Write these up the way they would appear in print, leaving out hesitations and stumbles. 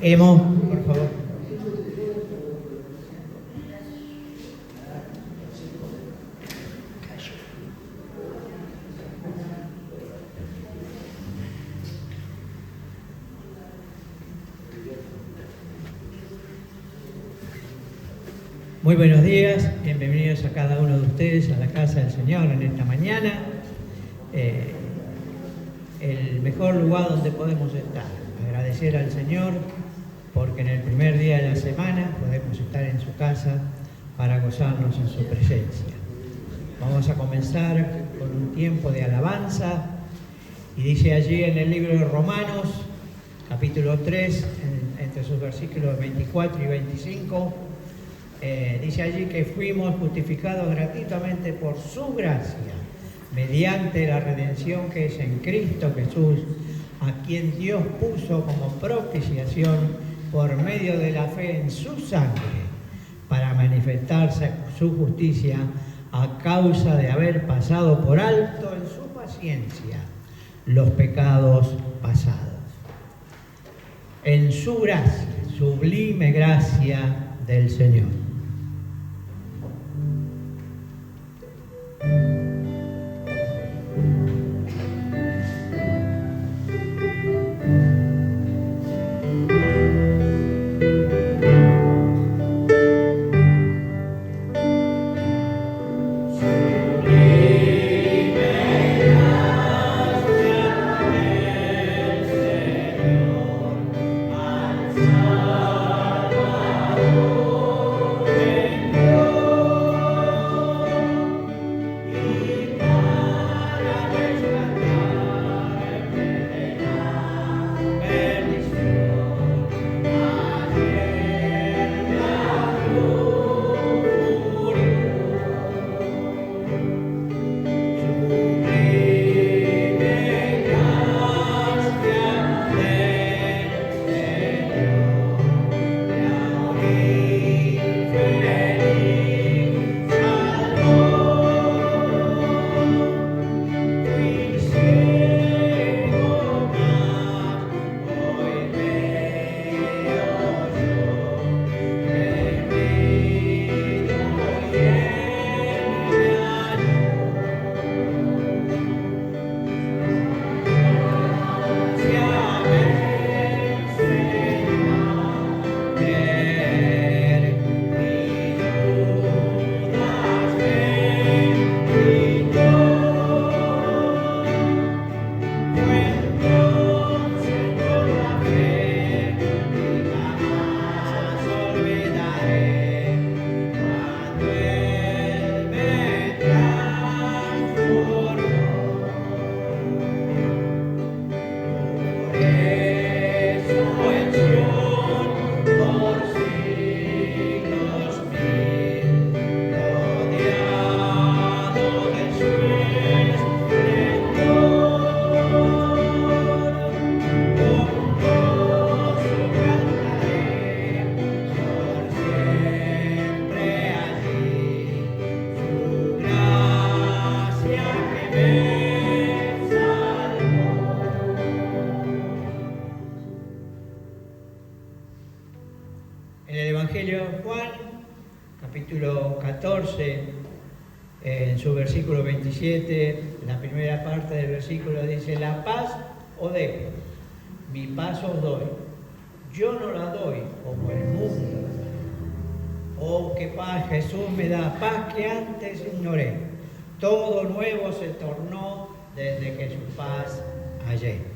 Emo, por favor. Muy buenos días, bienvenidos a cada uno de ustedes a la casa del Señor en esta mañana. El mejor lugar donde podemos estar. Agradecer al Señor porque en el primer día de la semana podemos estar en su casa para gozarnos en su presencia. Vamos a comenzar con un tiempo de alabanza y dice allí en el libro de Romanos, capítulo 3, entre sus versículos 24 y 25, dice allí que fuimos justificados gratuitamente por su gracia, mediante la redención que es en Cristo Jesús, a quien Dios puso como propiciación por medio de la fe en su sangre, para manifestarse su justicia a causa de haber pasado por alto en su paciencia los pecados pasados. En su gracia, sublime gracia del Señor. En el Evangelio de Juan, capítulo 14, en su versículo 27, la primera parte del versículo dice: la paz os dejo, mi paz os doy. Yo no la doy como el mundo. Oh, qué paz Jesús me da, paz que antes ignoré. Todo nuevo se tornó desde que su paz hallé.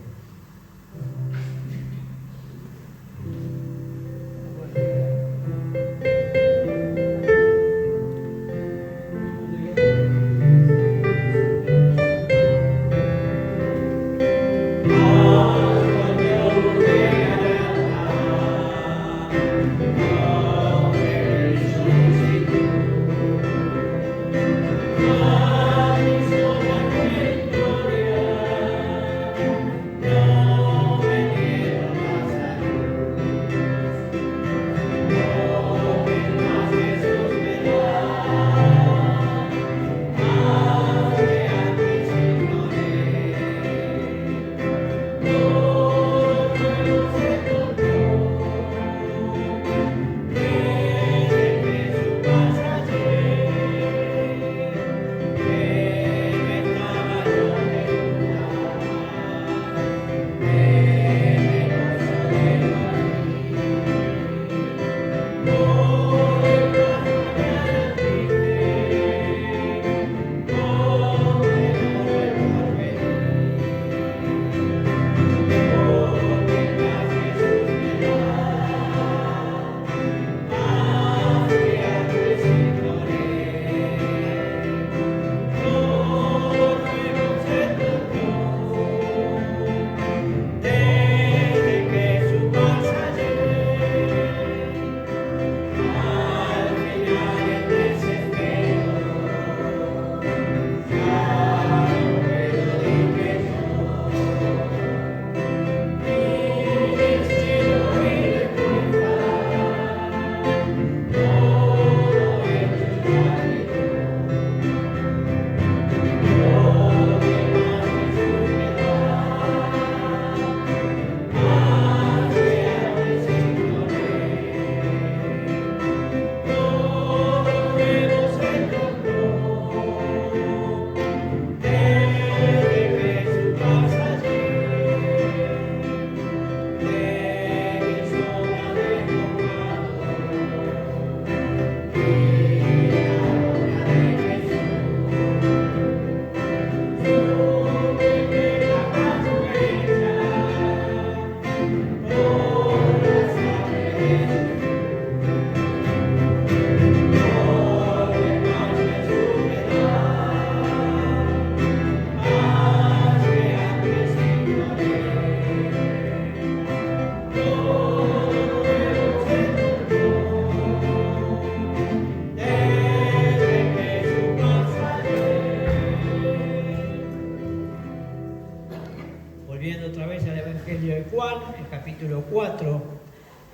Volviendo otra vez al Evangelio de Juan, el capítulo 4,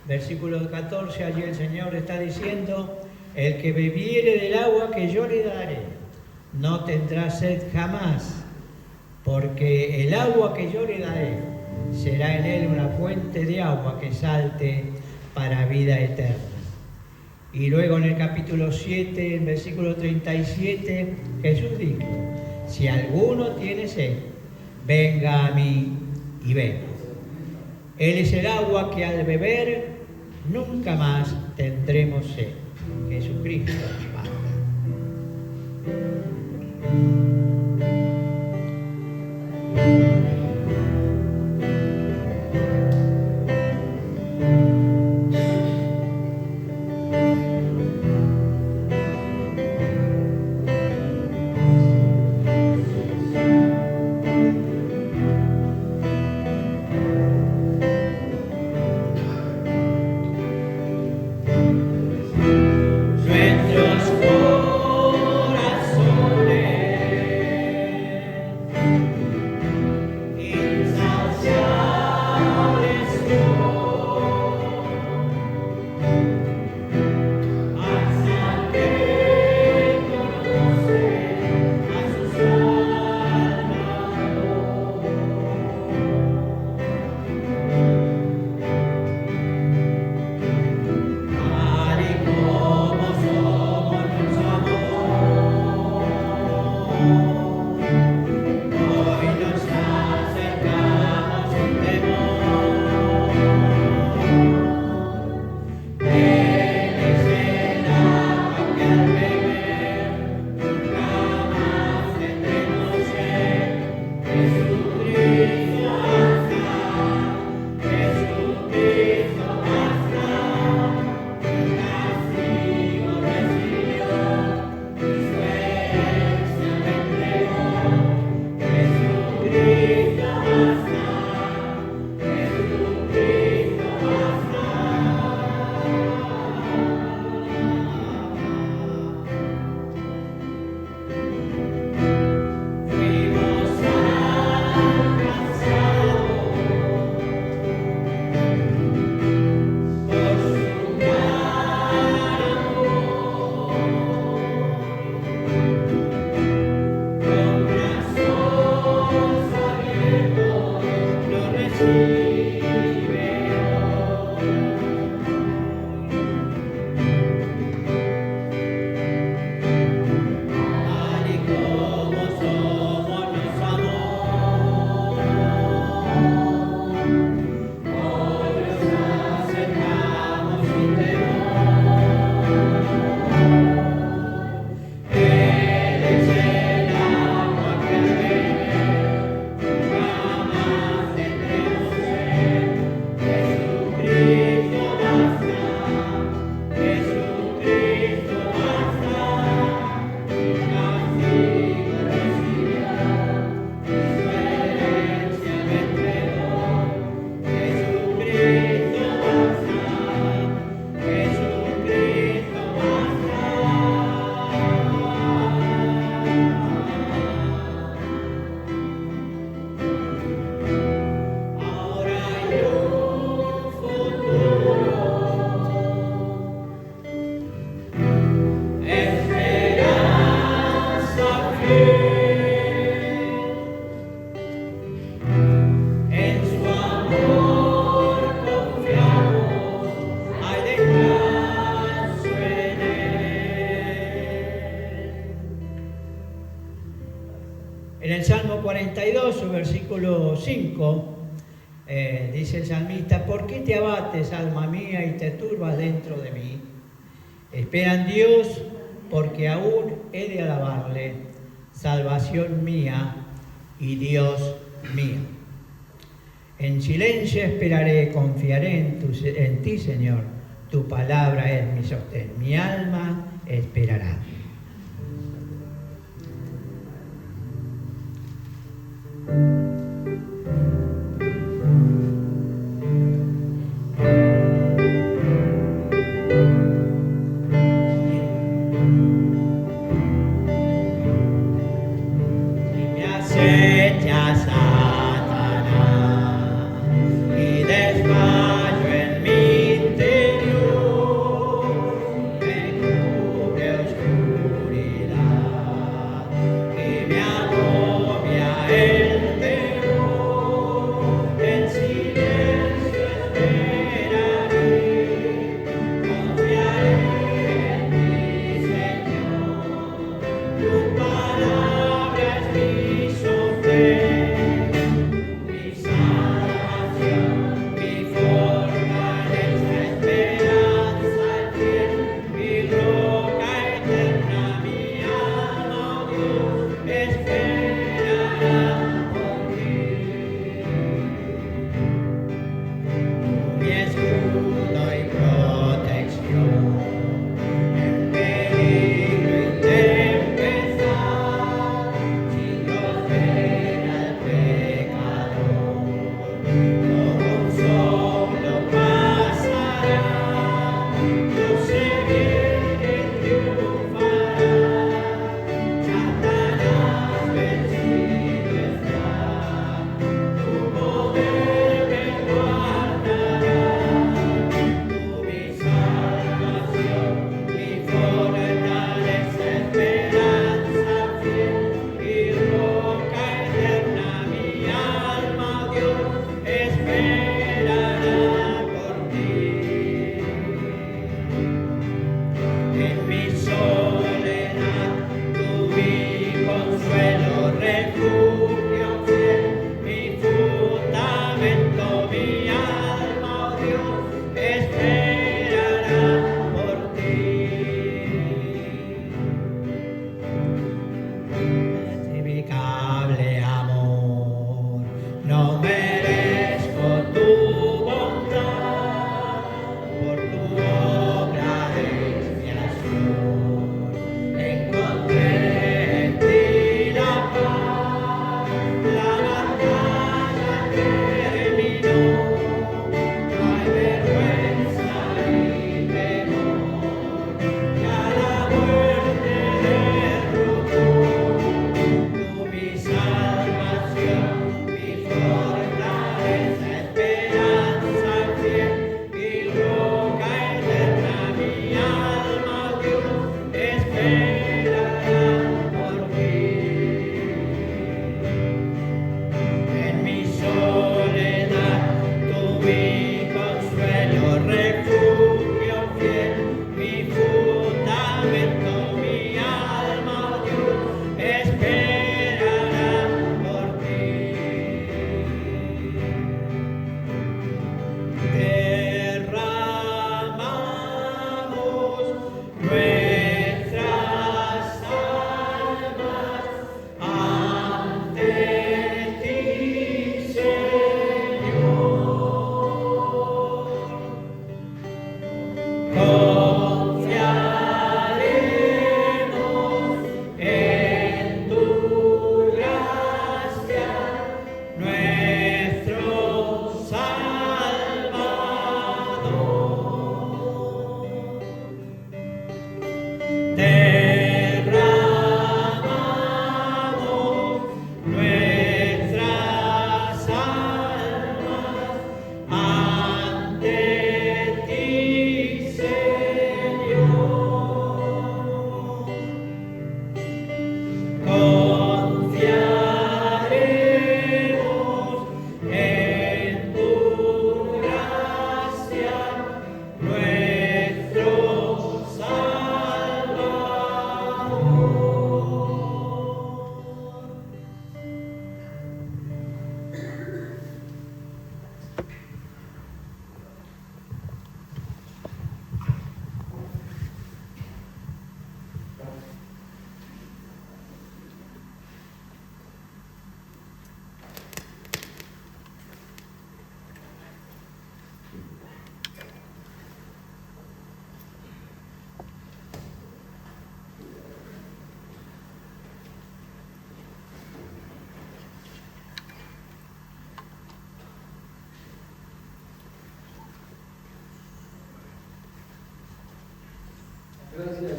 versículo 14, allí el Señor está diciendo: el que bebiere del agua que yo le daré, no tendrá sed jamás, porque el agua que yo le daré será en él una fuente de agua que salte para vida eterna. Y luego en el capítulo 7, el versículo 37, Jesús dijo: si alguno tiene sed, venga a mí y beba. Él es el agua que al beber nunca más tendremos sed. Jesucristo basta. En el Salmo 42, su versículo 5, dice el salmista: ¿por qué te abates, alma mía, y te turbas dentro de mí? Espera en Dios, porque aún he de alabarle, salvación mía y Dios mío. En silencio esperaré, confiaré en ti, Señor. Tu palabra es mi sostén. Mi alma esperará. Si me acecha Satanás,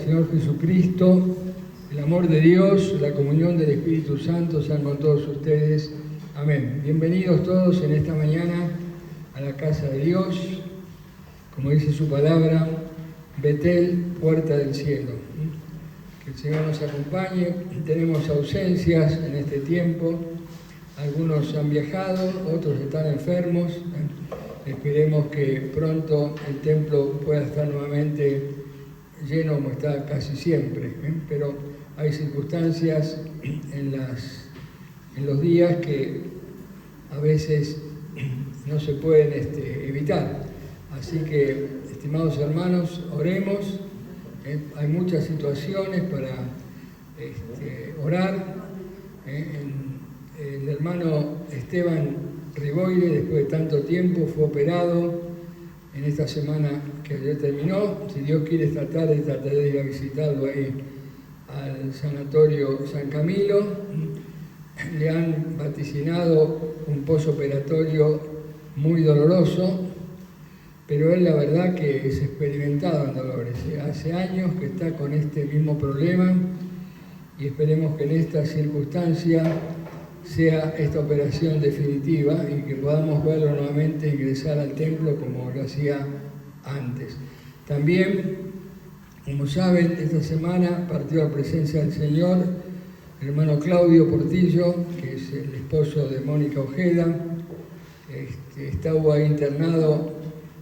Señor Jesucristo, el amor de Dios, la comunión del Espíritu Santo sean con todos ustedes. Amén. Bienvenidos todos en esta mañana a la casa de Dios. Como dice su palabra, Betel, puerta del cielo. Que el Señor nos acompañe. Tenemos ausencias en este tiempo. Algunos han viajado, otros están enfermos. Esperemos que pronto el templo pueda estar nuevamente lleno como está casi siempre, pero hay circunstancias en los días que a veces no se pueden evitar. Así que, estimados hermanos, oremos. Hay muchas situaciones para orar. El hermano Esteban Riboire, después de tanto tiempo, fue operado en esta semana que ya terminó. Si Dios quiere esta tarde, trataré de ir a visitarlo ahí al sanatorio San Camilo. Le han vaticinado un posoperatorio muy doloroso, pero él la verdad que es experimentado en dolores. Hace años que está con este mismo problema y esperemos que en esta circunstancia sea esta operación definitiva y que podamos verlo nuevamente ingresar al templo como lo hacía antes. También, como saben, esta semana partió a presencia del Señor el hermano Claudio Portillo, que es el esposo de Mónica Ojeda. Estaba ahí internado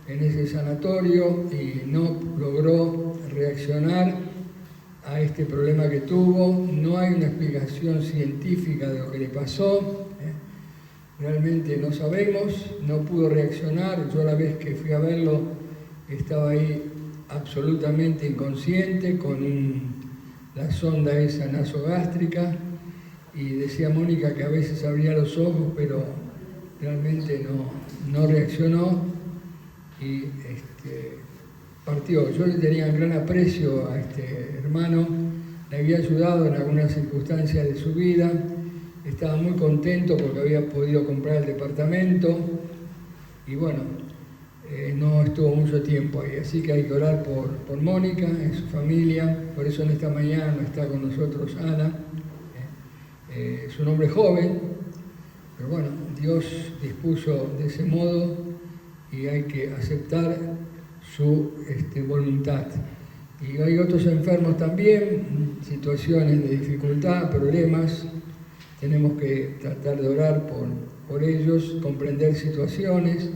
en ese sanatorio y no logró reaccionar a este problema que tuvo. No hay una explicación científica de lo que le pasó, realmente no sabemos, no pudo reaccionar. Yo la vez que fui a verlo estaba ahí absolutamente inconsciente con la sonda esa nasogástrica y decía Mónica que a veces abría los ojos pero realmente no reaccionó y partió. Yo le tenía un gran aprecio a este hermano, le había ayudado en algunas circunstancias de su vida, estaba muy contento porque había podido comprar el departamento y bueno, no estuvo mucho tiempo ahí, así que hay que orar por Mónica, en su familia. Por eso en esta mañana no está con nosotros Ana, es un hombre joven, pero bueno, Dios dispuso de ese modo y hay que aceptar su voluntad. Y hay otros enfermos también, situaciones de dificultad, problemas. Tenemos que tratar de orar por ellos, comprender situaciones.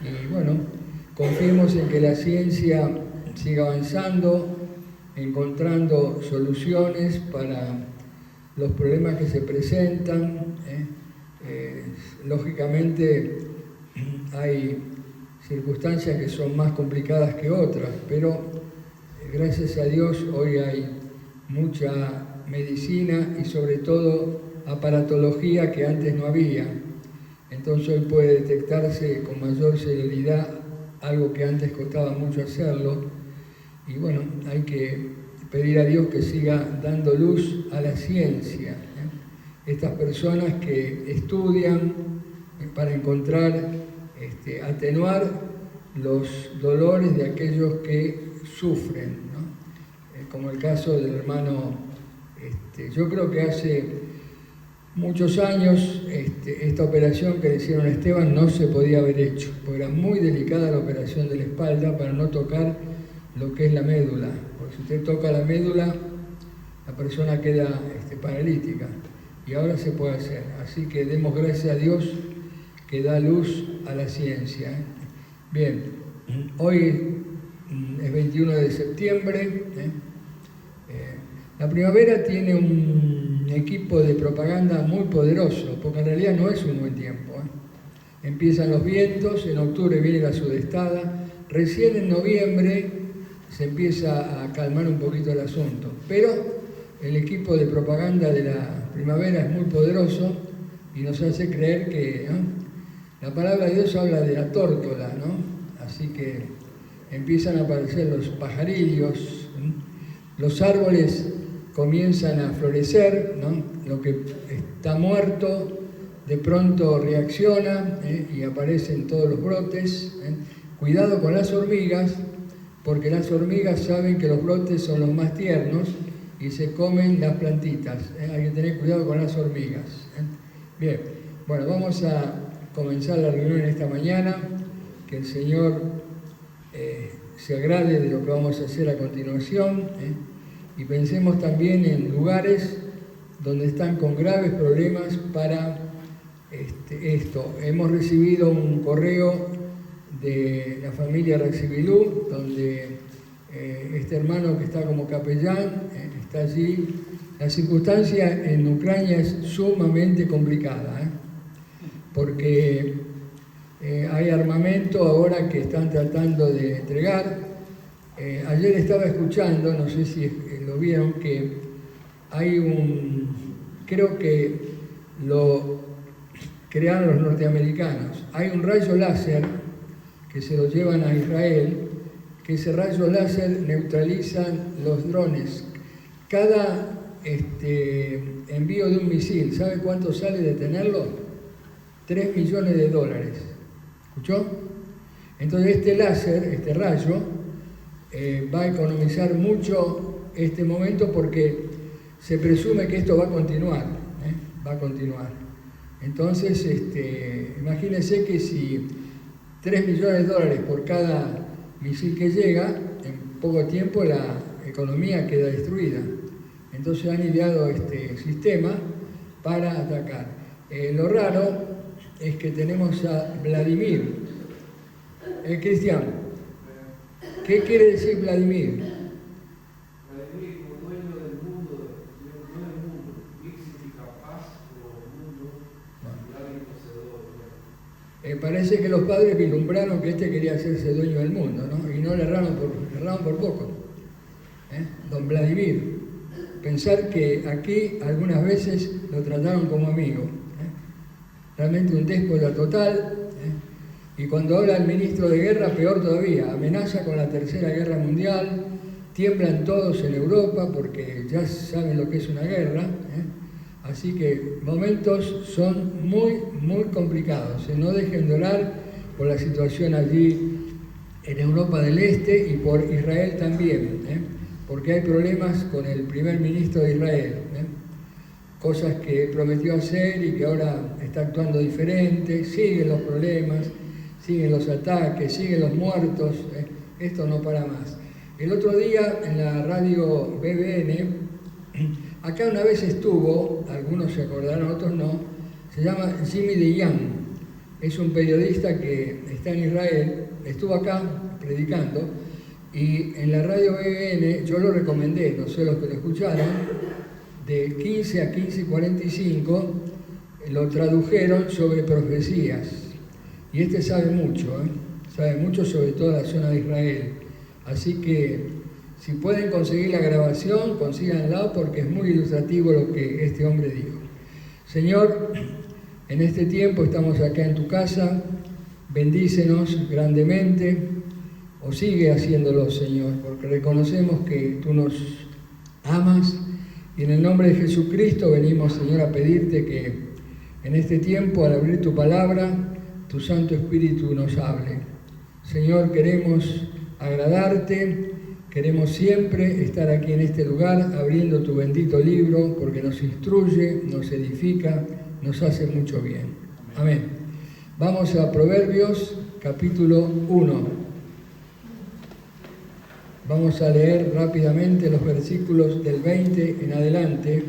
Y bueno, confiemos en que la ciencia siga avanzando, encontrando soluciones para los problemas que se presentan. Lógicamente hay circunstancias que son más complicadas que otras, pero gracias a Dios hoy hay mucha medicina y sobre todo aparatología que antes no había. Entonces hoy puede detectarse con mayor celeridad algo que antes costaba mucho hacerlo. Y bueno, hay que pedir a Dios que siga dando luz a la ciencia. Estas personas que estudian para encontrar, atenuar los dolores de aquellos que sufren, ¿no? Como el caso del hermano, yo creo que hace muchos años esta operación que le hicieron a Esteban no se podía haber hecho, porque era muy delicada la operación de la espalda para no tocar lo que es la médula, porque si usted toca la médula, la persona queda paralítica, y ahora se puede hacer. Así que demos gracias a Dios que da luz a la ciencia. Bien, hoy es 21 de septiembre. La primavera tiene un equipo de propaganda muy poderoso, porque en realidad no es un buen tiempo. Empiezan los vientos, en octubre viene la sudestada, recién en noviembre se empieza a calmar un poquito el asunto, pero el equipo de propaganda de la primavera es muy poderoso y nos hace creer que la palabra de Dios habla de la tórtola, ¿no? Así que empiezan a aparecer los pajarillos, los árboles comienzan a florecer, ¿no? Lo que está muerto de pronto reacciona y aparecen todos los brotes. Cuidado con las hormigas, porque las hormigas saben que los brotes son los más tiernos y se comen las plantitas. Hay que tener cuidado con las hormigas. Bien, bueno, vamos a comenzar la reunión en esta mañana. Que el Señor se agrade de lo que vamos a hacer a continuación, y pensemos también en lugares donde están con graves problemas para esto. Hemos recibido un correo de la familia Raxibilú, donde este hermano que está como capellán está allí. La circunstancia en Ucrania es sumamente complicada, porque hay armamento ahora que están tratando de entregar. Ayer estaba escuchando, no sé si lo vieron, que hay creo que lo crearon los norteamericanos, hay un rayo láser que se lo llevan a Israel, que ese rayo láser neutraliza los drones. Cada envío de un misil, ¿sabe cuánto sale de tenerlo? $3 millones. ¿Escuchó? Entonces este láser, este rayo, va a economizar mucho este momento, porque se presume que esto va a continuar, va a continuar. Entonces, imagínense que si $3 millones por cada misil que llega, en poco tiempo la economía queda destruida. Entonces han ideado este sistema para atacar. Lo raro es que tenemos a Vladimir. Cristian, ¿qué quiere decir Vladimir? Vladimir como dueño del mundo, no del mundo. Mir significa paz o mundo, y alguien poseedor. Parece que los padres vislumbraron que quería hacerse dueño del mundo, ¿no? Y no le erraron por poco. Don Vladimir. Pensar que aquí algunas veces lo trataron como amigo. Realmente un déspota total. Y cuando habla el ministro de Guerra, peor todavía, amenaza con la Tercera Guerra Mundial, tiemblan todos en Europa porque ya saben lo que es una guerra. Así que momentos son muy, muy complicados. No dejen de orar por la situación allí en Europa del Este y por Israel también, porque hay problemas con el primer ministro de Israel. Cosas que prometió hacer y que ahora está actuando diferente. Siguen los problemas, siguen los ataques, siguen los muertos. Esto no para más. El otro día en la radio BBN, acá una vez estuvo, algunos se acordarán, otros no, se llama Jimmy DeYoung. Es un periodista que está en Israel, estuvo acá predicando, y en la radio BBN yo lo recomendé, no sé los que lo escucharon, de 15 a 15:45 lo tradujeron sobre profecías. Y sabe mucho sobre toda la zona de Israel. Así que si pueden conseguir la grabación, consíganla, porque es muy ilustrativo lo que este hombre dijo. Señor, en este tiempo estamos acá en tu casa, bendícenos grandemente, o sigue haciéndolo, Señor, porque reconocemos que tú nos amas, y en el nombre de Jesucristo venimos, Señor, a pedirte que en este tiempo, al abrir tu palabra, tu Santo Espíritu nos hable. Señor, queremos agradarte, queremos siempre estar aquí en este lugar abriendo tu bendito libro, porque nos instruye, nos edifica, nos hace mucho bien. Amén. Vamos a Proverbios capítulo 1. Vamos a leer rápidamente los versículos del 20 en adelante.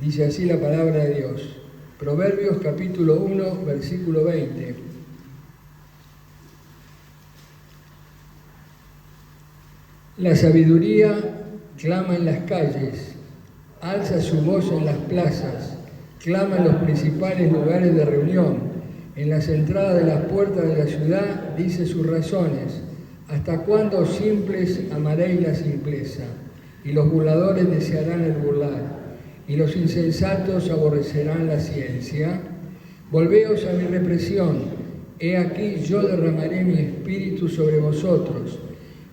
Dice así la palabra de Dios. Proverbios capítulo 1, versículo 20. La sabiduría clama en las calles, alza su voz en las plazas, clama en los principales lugares de reunión. En las entradas de las puertas de la ciudad dice sus razones. ¿Hasta cuándo simples amaréis la simpleza? Y los burladores desearán el burlar. Y los insensatos aborrecerán la ciencia. Volveos a mi represión. He aquí yo derramaré mi espíritu sobre vosotros.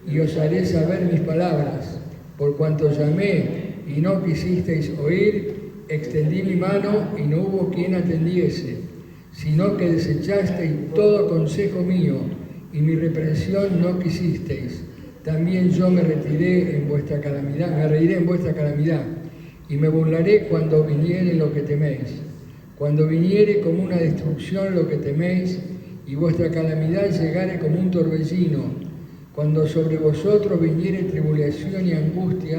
Y os haré saber mis palabras. Por cuanto llamé y no quisisteis oír, extendí mi mano y no hubo quien atendiese. sino que desechasteis todo consejo mío, y mi reprensión no quisisteis. También yo me reiré en vuestra calamidad, y me burlaré cuando viniere lo que teméis. Cuando viniere como una destrucción lo que teméis, y vuestra calamidad llegare como un torbellino, cuando sobre vosotros viniere tribulación y angustia,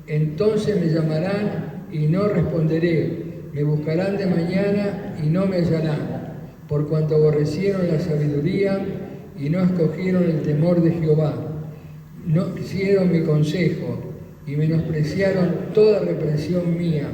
entonces me llamarán y no responderé, me buscarán de mañana y no me hallarán, por cuanto aborrecieron la sabiduría y no escogieron el temor de Jehová, no quisieron mi consejo y menospreciaron toda reprensión mía.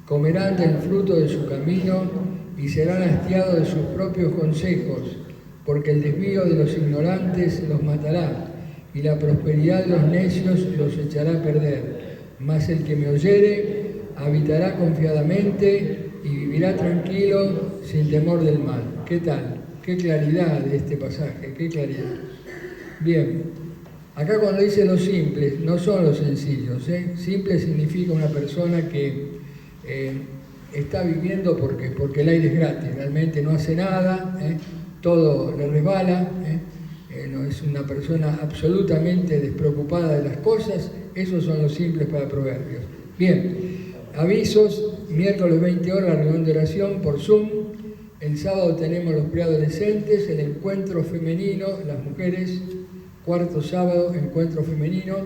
Comerán del fruto de su camino y serán hastiados de sus propios consejos, porque el desvío de los ignorantes los matará y la prosperidad de los necios los echará a perder. Mas el que me oyere habitará confiadamente y vivirá tranquilo sin temor del mal. ¿Qué tal? Qué claridad de este pasaje, qué claridad. Bien, acá cuando dice los simples, no son los sencillos. Simple significa una persona que está viviendo porque el aire es gratis, realmente no hace nada, todo le resbala, no es una persona absolutamente despreocupada de las cosas. Esos son los simples para Proverbios. Bien, avisos: miércoles 20 horas, reunión de oración por Zoom. El sábado tenemos los preadolescentes, el encuentro femenino, las mujeres, cuarto sábado, encuentro femenino,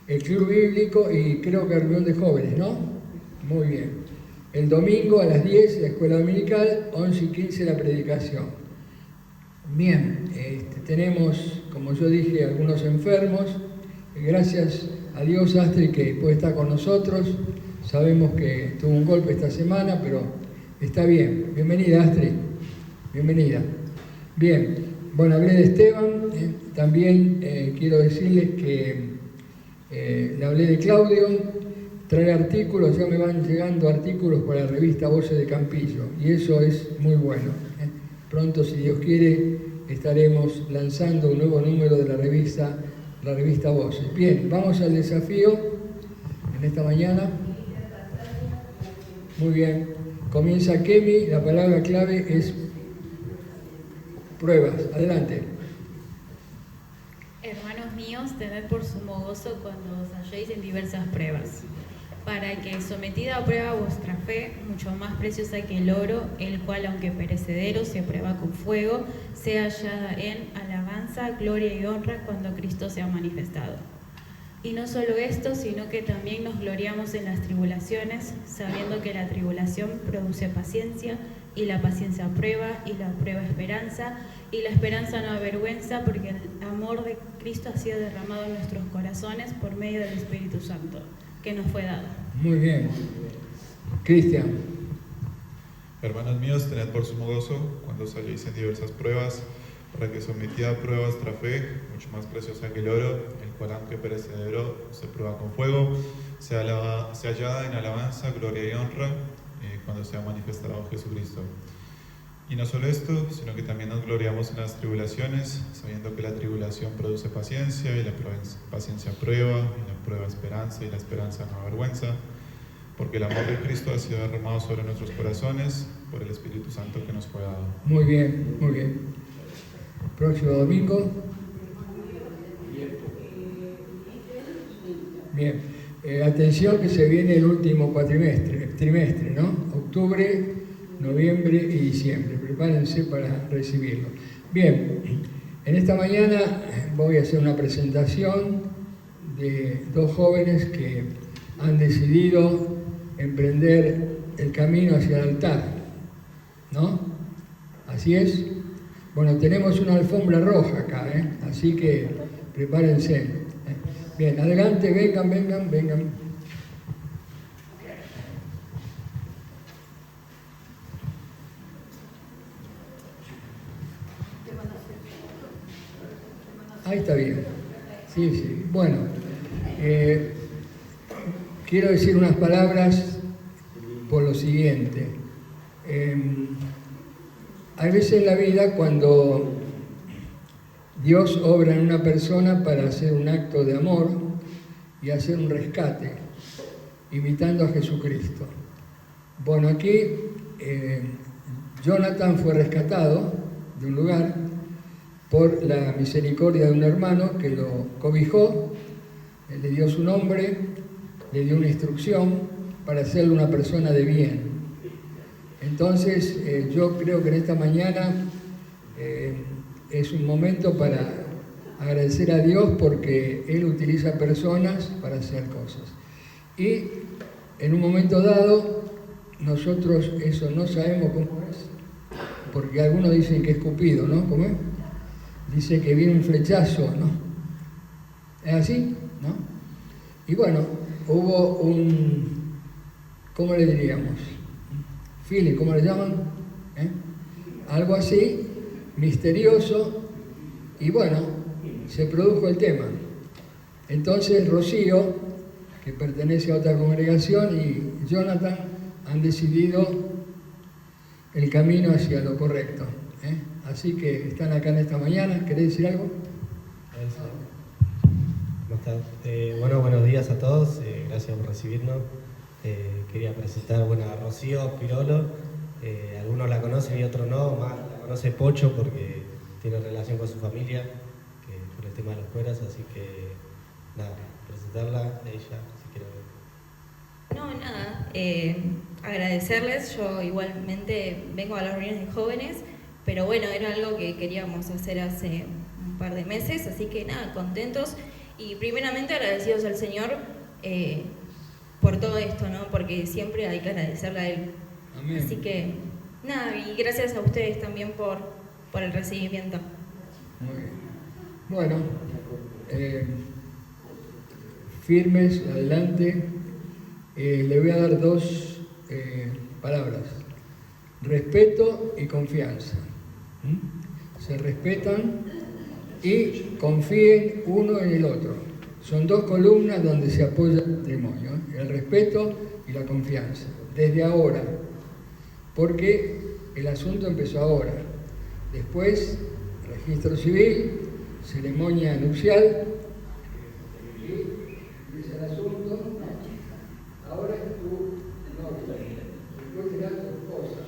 el club bíblico y creo que reunión de jóvenes, ¿no? Muy bien. El domingo a las 10, la escuela dominical, 11 y 15 la predicación. Bien, tenemos, como yo dije, algunos enfermos. Gracias a Dios, Astrid, que puede estar con nosotros. Sabemos que tuvo un golpe esta semana, pero está bien. Bienvenida, Astrid. Bienvenida. Bien, bueno, hablé de Esteban. También quiero decirles que le hablé de Claudio. Trae artículos, ya me van llegando artículos para la revista Voces de Campillo, y eso es muy bueno. Pronto, si Dios quiere, estaremos lanzando un nuevo número de la revista Voces. Bien, vamos al desafío en esta mañana. Muy bien, comienza Kemi, la palabra clave es pruebas. Adelante. Hermanos míos, tened por sumo gozo cuando os halléis en diversas pruebas, para que, sometida a prueba vuestra fe, mucho más preciosa que el oro, el cual, aunque perecedero, se prueba con fuego, sea hallada en alabanza, gloria y honra cuando Cristo sea manifestado. Y no solo esto, sino que también nos gloriamos en las tribulaciones, sabiendo que la tribulación produce paciencia, y la paciencia prueba, y la prueba esperanza, y la esperanza no avergüenza, porque el amor de Cristo ha sido derramado en nuestros corazones por medio del Espíritu Santo, que nos fue dado. Muy bien. Cristian. Hermanos míos, tened por sumo gozo cuando os halléis en diversas pruebas, para que, sometida a prueba vuestra fe, mucho más preciosa que el oro, el cual, aunque perecedero, se prueba con fuego, sea hallada en alabanza, gloria y honra cuando sea manifestado Jesucristo. Y no solo esto, sino que también nos gloriamos en las tribulaciones, sabiendo que la tribulación produce paciencia, y la paciencia prueba, y la prueba esperanza, y la esperanza no avergüenza, porque el amor de Cristo ha sido derramado sobre nuestros corazones por el Espíritu Santo que nos fue dado. Muy bien, muy bien. Próximo domingo. Bien. Atención que se viene el último trimestre, ¿no? Octubre, noviembre y diciembre. Prepárense para recibirlo. Bien, en esta mañana voy a hacer una presentación de dos jóvenes que han decidido emprender el camino hacia el altar, ¿no? Así es. Bueno, tenemos una alfombra roja acá, así que prepárense. Bien, adelante, vengan. Ahí está bien. Sí. Bueno, quiero decir unas palabras por lo siguiente. Hay veces en la vida cuando Dios obra en una persona para hacer un acto de amor y hacer un rescate, imitando a Jesucristo. Bueno, aquí Jonathan fue rescatado de un lugar por la misericordia de un hermano que lo cobijó, le dio su nombre, le dio una instrucción para hacerle una persona de bien. Entonces, yo creo que en esta mañana es un momento para agradecer a Dios porque Él utiliza personas para hacer cosas. Y en un momento dado, nosotros eso no sabemos cómo es, porque algunos dicen que es Cupido, ¿no? ¿Cómo es? Dice que viene un flechazo, ¿no? ¿Es así? ¿No? Y bueno, hubo un, ¿cómo le diríamos? Feeling, ¿cómo le llaman? Algo así, misterioso, y bueno, se produjo el tema. Entonces Rocío, que pertenece a otra congregación, y Jonathan han decidido el camino hacia lo correcto. Así que están acá en esta mañana. ¿Querés decir algo? ¿Cómo están? Bueno, buenos días a todos. Gracias por recibirnos. Quería presentar a Rocío Pirolo. Algunos la conocen y otros no. Más la conoce Pocho porque tiene relación con su familia, que por el tema de los cueras. Así que nada, presentarla a ella si quiere. No, nada, agradecerles. Yo igualmente vengo a las reuniones de jóvenes, pero bueno, era algo que queríamos hacer hace un par de meses, así que nada, contentos y primeramente agradecidos al Señor por todo esto, ¿no? Porque siempre hay que agradecerle a Él. Amén. Así que nada, y gracias a ustedes también por el recibimiento. Muy bien. Bueno, firmes, adelante. Le voy a dar dos palabras: respeto y confianza. Se respetan y confíen uno en el otro. Son dos columnas donde se apoya el matrimonio, el respeto y la confianza. Desde ahora, porque el asunto empezó ahora. Después, registro civil, ceremonia nupcial, y dice el asunto. Ahora es tu novia, después será tu esposa,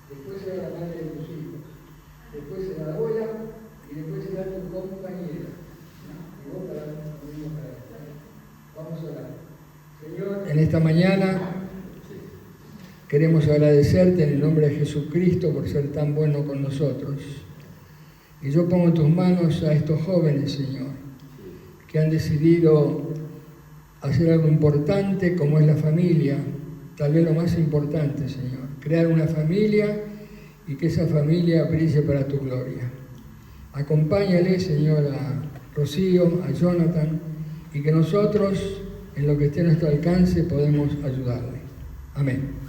después será la madre de tus hijos, después será la abuela y después será tu compañera. Y vos para vamos a orar. Señor, en esta mañana queremos agradecerte en el nombre de Jesucristo por ser tan bueno con nosotros. Y yo pongo en tus manos a estos jóvenes, Señor, que han decidido hacer algo importante como es la familia, tal vez lo más importante, Señor, crear una familia y que esa familia brille para tu gloria. Acompáñale, Señor, a Rocío, a Jonathan, y que nosotros, en lo que esté a nuestro alcance, podemos ayudarle. Amén.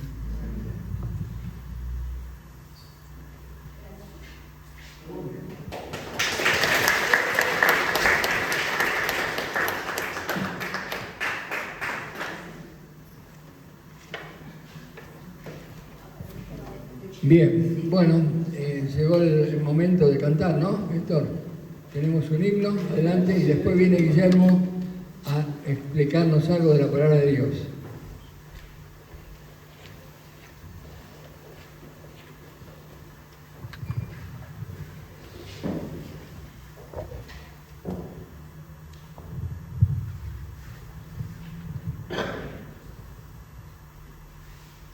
Bien, bueno, llegó el momento de cantar, ¿no, Héctor? Tenemos un himno, adelante, y después viene Guillermo a explicarnos algo de la palabra de Dios.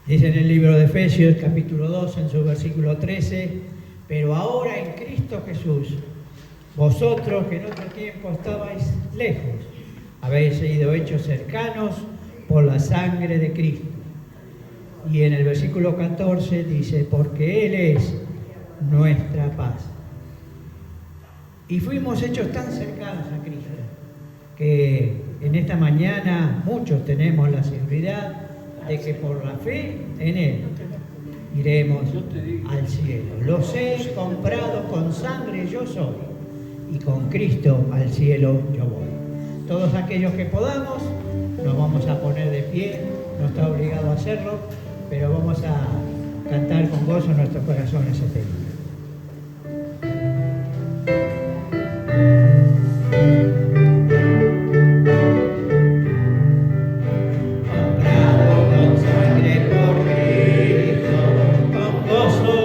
Dice en el libro de Efesios, capítulo 2, en su versículo 13, pero ahora en Cristo Jesús, vosotros que en otro tiempo estabais lejos, habéis sido hechos cercanos por la sangre de Cristo. Y en el versículo 14 dice, porque Él es nuestra paz. Y fuimos hechos tan cercanos a Cristo, que en esta mañana muchos tenemos la seguridad de que por la fe en Él iremos al cielo. Los he comprado con sangre, yo soy, y con Cristo al cielo yo voy. Todos aquellos que podamos, nos vamos a poner de pie, no está obligado a hacerlo, pero vamos a cantar con gozo en nuestros corazones este día. Comprado con sangre por Cristo, con gozo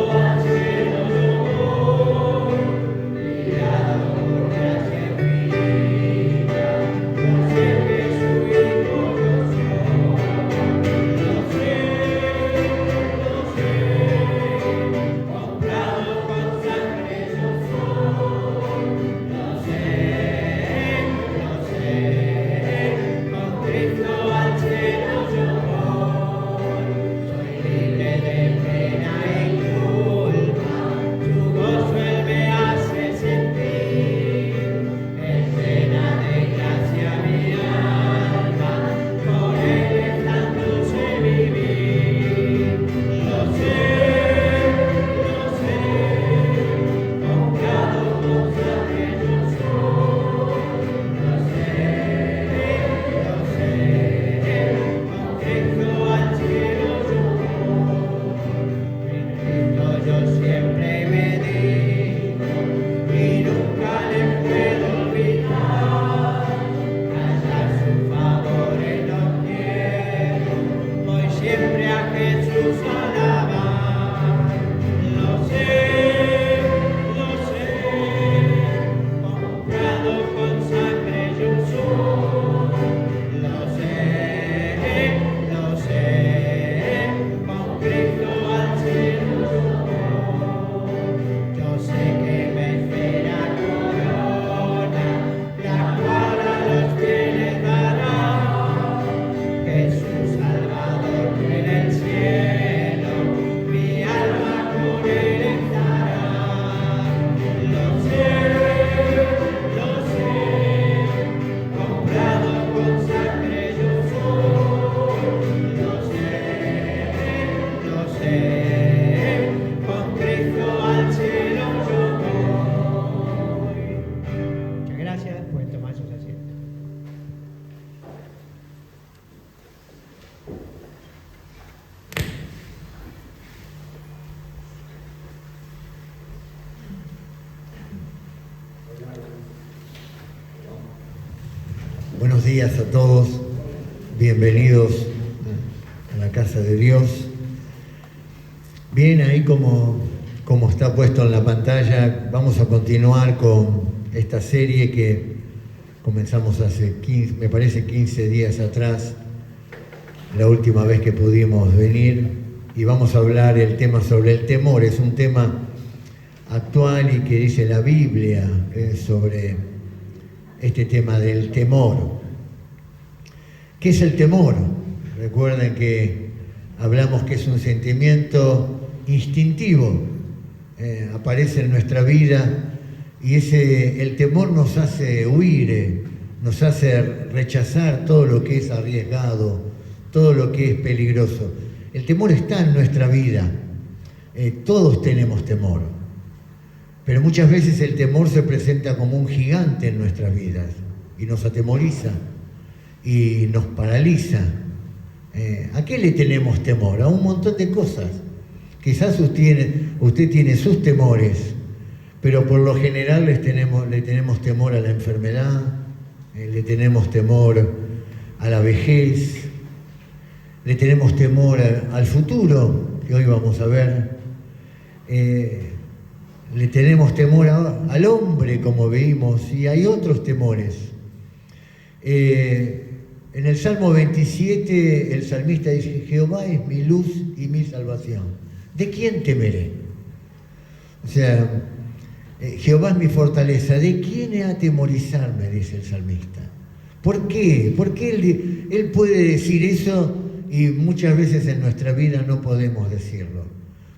Buenos días a todos, bienvenidos a la casa de Dios. Bien, ahí como está puesto en la pantalla, vamos a continuar con esta serie que comenzamos hace 15 días atrás, la última vez que pudimos venir, y vamos a hablar el tema sobre el temor. Es un tema actual y que dice la Biblia sobre este tema del temor. ¿Qué es el temor? Recuerden que hablamos que es un sentimiento instintivo, aparece en nuestra vida y el temor nos hace huir, nos hace rechazar todo lo que es arriesgado, todo lo que es peligroso. El temor está en nuestra vida, todos tenemos temor, pero muchas veces el temor se presenta como un gigante en nuestras vidas y nos atemoriza y nos paraliza. ¿A qué le tenemos temor? A un montón de cosas. Quizás usted tiene sus temores, pero por lo general le tenemos temor a la enfermedad, le tenemos temor a la vejez, le tenemos temor al futuro, que hoy vamos a ver, le tenemos temor al hombre, como vimos, y hay otros temores. En el Salmo 27, el salmista dice: Jehová es mi luz y mi salvación. ¿De quién temeré? O sea, Jehová es mi fortaleza. ¿De quién he atemorizarme? Dice el salmista. ¿Por qué? ¿Por qué él puede decir eso y muchas veces en nuestra vida no podemos decirlo?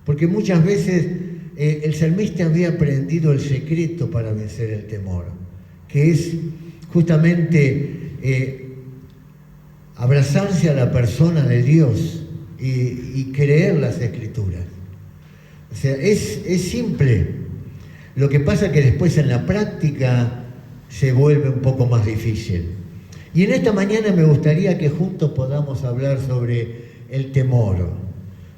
Porque muchas veces el salmista había aprendido el secreto para vencer el temor, que es justamente abrazarse a la persona de Dios y creer las Escrituras. O sea, es simple. Lo que pasa es que después en la práctica se vuelve un poco más difícil. Y en esta mañana me gustaría que juntos podamos hablar sobre el temor.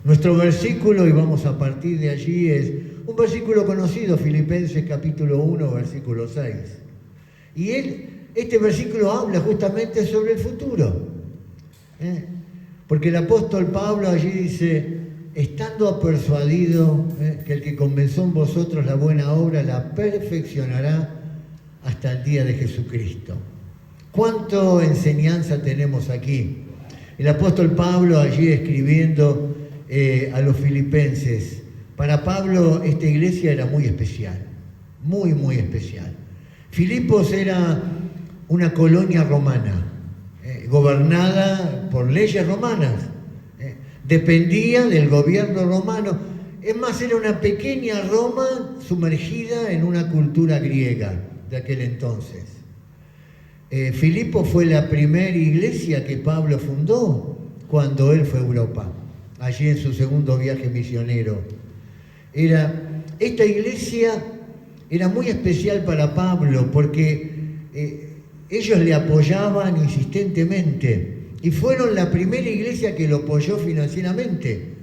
Nuestro versículo, y vamos a partir de allí, es un versículo conocido, Filipenses capítulo 1, versículo 6. Y este versículo habla justamente sobre el futuro. Porque el apóstol Pablo allí dice: estando persuadido que el que comenzó en vosotros la buena obra la perfeccionará hasta el día de Jesucristo. ¿Cuánta enseñanza tenemos aquí? El apóstol Pablo allí escribiendo a los filipenses. Para Pablo esta iglesia era muy especial, muy, muy especial. Filipos era una colonia romana, gobernada por leyes romanas, dependía del gobierno romano. Es más, era una pequeña Roma sumergida en una cultura griega de aquel entonces. Filipos fue la primera iglesia que Pablo fundó cuando él fue a Europa, allí en su segundo viaje misionero. Esta iglesia era muy especial para Pablo porque ellos le apoyaban insistentemente y fueron la primera iglesia que lo apoyó financieramente,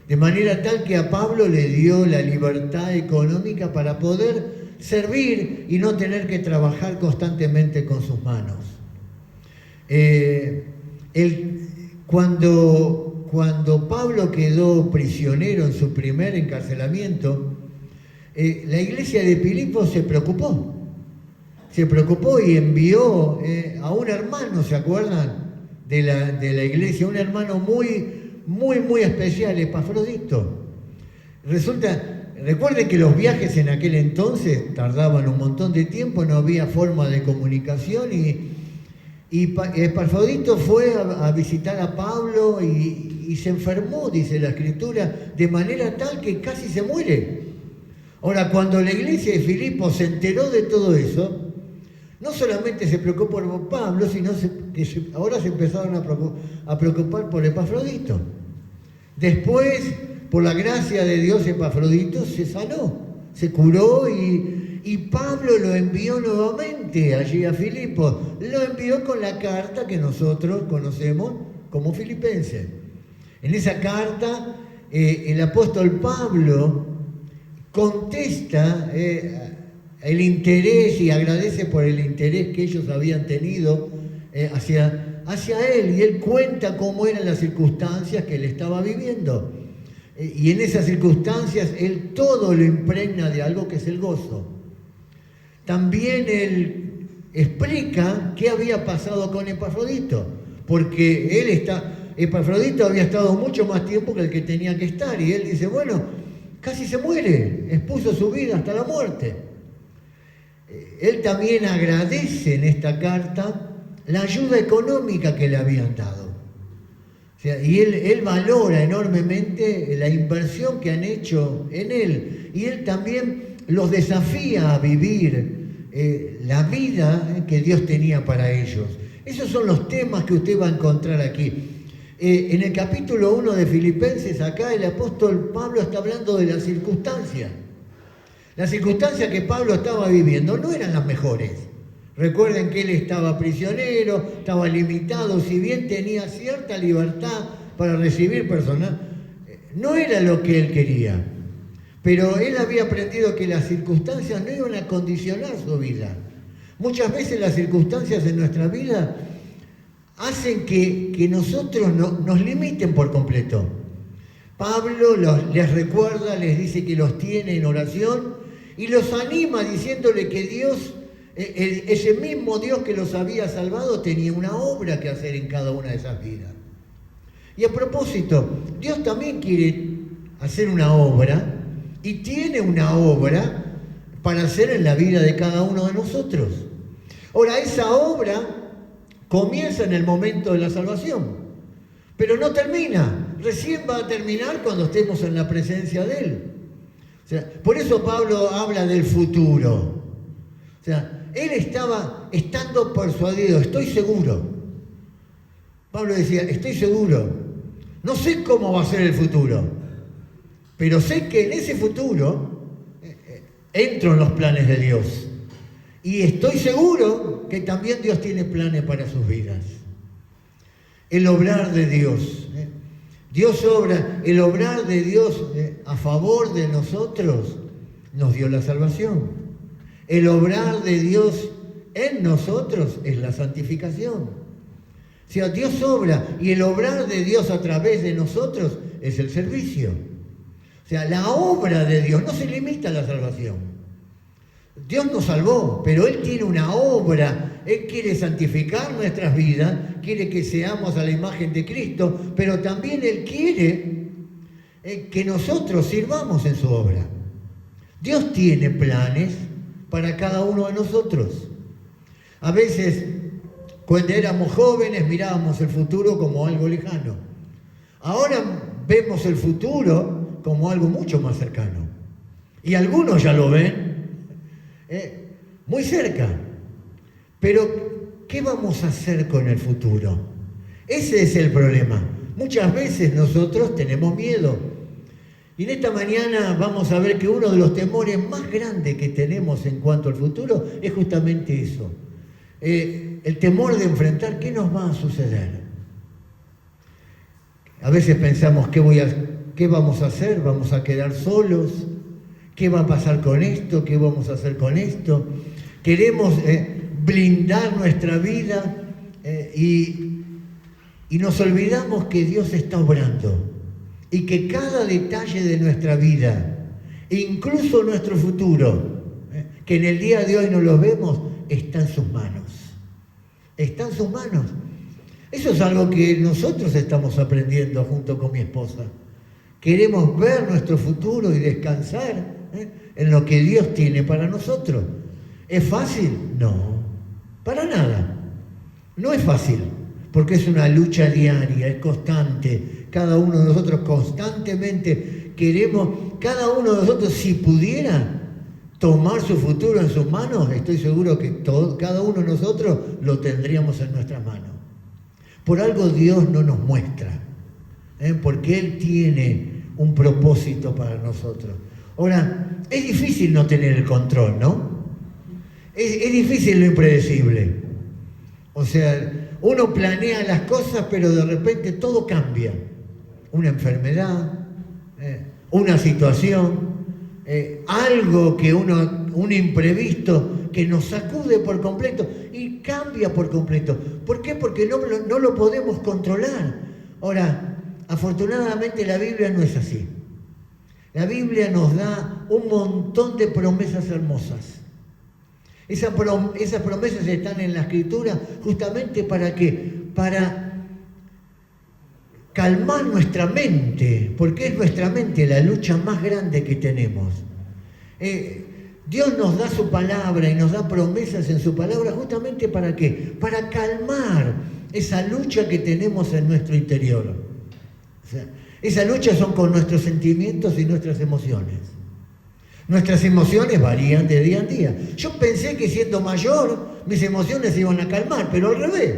de manera tal que a Pablo le dio la libertad económica para poder servir y no tener que trabajar constantemente con sus manos. Cuando Pablo quedó prisionero en su primer encarcelamiento, la iglesia de Filipos se preocupó y envió a un hermano, ¿se acuerdan? De la iglesia, un hermano muy, muy, muy especial, Epafrodito. Recuerden que los viajes en aquel entonces tardaban un montón de tiempo, no había forma de comunicación y Epafrodito fue a visitar a Pablo y se enfermó, dice la Escritura, de manera tal que casi se muere. Ahora, cuando la iglesia de Filipos se enteró de todo eso, no solamente se preocupó por Pablo, sino que ahora se empezaron a preocupar por Epafrodito. Después, por la gracia de Dios, Epafrodito se sanó, se curó y Pablo lo envió nuevamente allí a Filipos. Lo envió con la carta que nosotros conocemos como Filipenses. En esa carta, el apóstol Pablo contesta el interés y agradece por el interés que ellos habían tenido hacia él, y él cuenta cómo eran las circunstancias que él estaba viviendo. Y en esas circunstancias él todo lo impregna de algo que es el gozo. También él explica qué había pasado con Epafrodito, porque Epafrodito había estado mucho más tiempo que el que tenía que estar, y él dice, bueno, casi se muere, expuso su vida hasta la muerte. Él también agradece en esta carta la ayuda económica que le habían dado. O sea, y él valora enormemente la inversión que han hecho en él, y él también los desafía a vivir la vida que Dios tenía para ellos. Esos son los temas que usted va a encontrar aquí. En el capítulo 1 de Filipenses, acá el apóstol Pablo está hablando de las circunstancias. Las circunstancias que Pablo estaba viviendo no eran las mejores. Recuerden que él estaba prisionero, estaba limitado, si bien tenía cierta libertad para recibir personas, no era lo que él quería. Pero él había aprendido que las circunstancias no iban a condicionar su vida. Muchas veces las circunstancias en nuestra vida hacen que nosotros nos limiten por completo. Pablo les recuerda, les dice que los tiene en oración y los anima diciéndole que Dios, ese mismo Dios que los había salvado, tenía una obra que hacer en cada una de esas vidas. Y a propósito, Dios también quiere hacer una obra y tiene una obra para hacer en la vida de cada uno de nosotros. Ahora, esa obra comienza en el momento de la salvación, pero no termina. Recién va a terminar cuando estemos en la presencia de Él. O sea, por eso Pablo habla del futuro. O sea, él estaba estando persuadido, estoy seguro. Pablo decía, estoy seguro. No sé cómo va a ser el futuro, pero sé que en ese futuro entro en los planes de Dios. Y estoy seguro que también Dios tiene planes para sus vidas. El obrar de Dios. Dios obra, el obrar de Dios a favor de nosotros nos dio la salvación. El obrar de Dios en nosotros es la santificación. O sea, Dios obra y el obrar de Dios a través de nosotros es el servicio. O sea, la obra de Dios no se limita a la salvación. Dios nos salvó, pero Él tiene una obra. Él quiere santificar nuestras vidas, quiere que seamos a la imagen de Cristo, pero también Él quiere que nosotros sirvamos en su obra. Dios tiene planes para cada uno de nosotros. A veces, cuando éramos jóvenes, mirábamos el futuro como algo lejano. Ahora vemos el futuro como algo mucho más cercano. Y algunos ya lo ven muy cerca. Pero, ¿qué vamos a hacer con el futuro? Ese es el problema. Muchas veces nosotros tenemos miedo. Y en esta mañana vamos a ver que uno de los temores más grandes que tenemos en cuanto al futuro es justamente eso. El temor de enfrentar qué nos va a suceder. A veces pensamos, ¿qué vamos a hacer? ¿Vamos a quedar solos? ¿Qué va a pasar con esto? ¿Qué vamos a hacer con esto? Queremos blindar nuestra vida y nos olvidamos que Dios está obrando y que cada detalle de nuestra vida, incluso nuestro futuro, que en el día de hoy no lo vemos, está en sus manos. Está en sus manos. Eso es algo que nosotros estamos aprendiendo junto con mi esposa. Queremos ver nuestro futuro y descansar en lo que Dios tiene para nosotros. ¿Es fácil? No, para nada. No es fácil, porque es una lucha diaria, es constante. Cada uno de nosotros constantemente queremos, cada uno de nosotros, si pudiera tomar su futuro en sus manos, estoy seguro que cada uno de nosotros lo tendríamos en nuestras manos. Por algo Dios no nos muestra, porque Él tiene un propósito para nosotros. Ahora, es difícil no tener el control, ¿no? Es difícil lo impredecible. O sea, uno planea las cosas, pero de repente todo cambia. Una enfermedad, una situación, algo que uno un imprevisto que nos sacude por completo y cambia por completo. ¿Por qué? Porque no lo podemos controlar. Ahora, afortunadamente la Biblia no es así. La Biblia nos da un montón de promesas hermosas. Esas promesas están en la Escritura justamente ¿para qué? Para calmar nuestra mente, porque es nuestra mente la lucha más grande que tenemos. Dios nos da su palabra y nos da promesas en su palabra justamente ¿para qué? Para calmar esa lucha que tenemos en nuestro interior. O sea, esa lucha son con nuestros sentimientos y nuestras emociones. Nuestras emociones varían de día en día. Yo pensé que siendo mayor mis emociones se iban a calmar, pero al revés.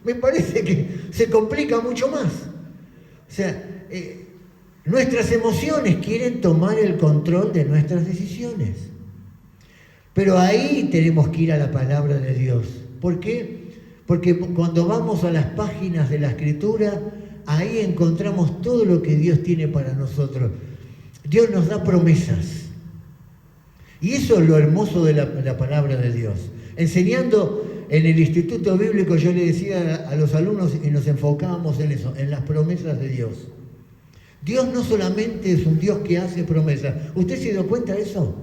Me parece que se complica mucho más. O sea, nuestras emociones quieren tomar el control de nuestras decisiones. Pero ahí tenemos que ir a la palabra de Dios. ¿Por qué? Porque cuando vamos a las páginas de la Escritura, ahí encontramos todo lo que Dios tiene para nosotros. Dios nos da promesas. Y eso es lo hermoso de la palabra de Dios. Enseñando en el Instituto Bíblico, yo le decía a los alumnos y nos enfocábamos en eso, en las promesas de Dios. Dios no solamente es un Dios que hace promesas. ¿Usted se dio cuenta de eso?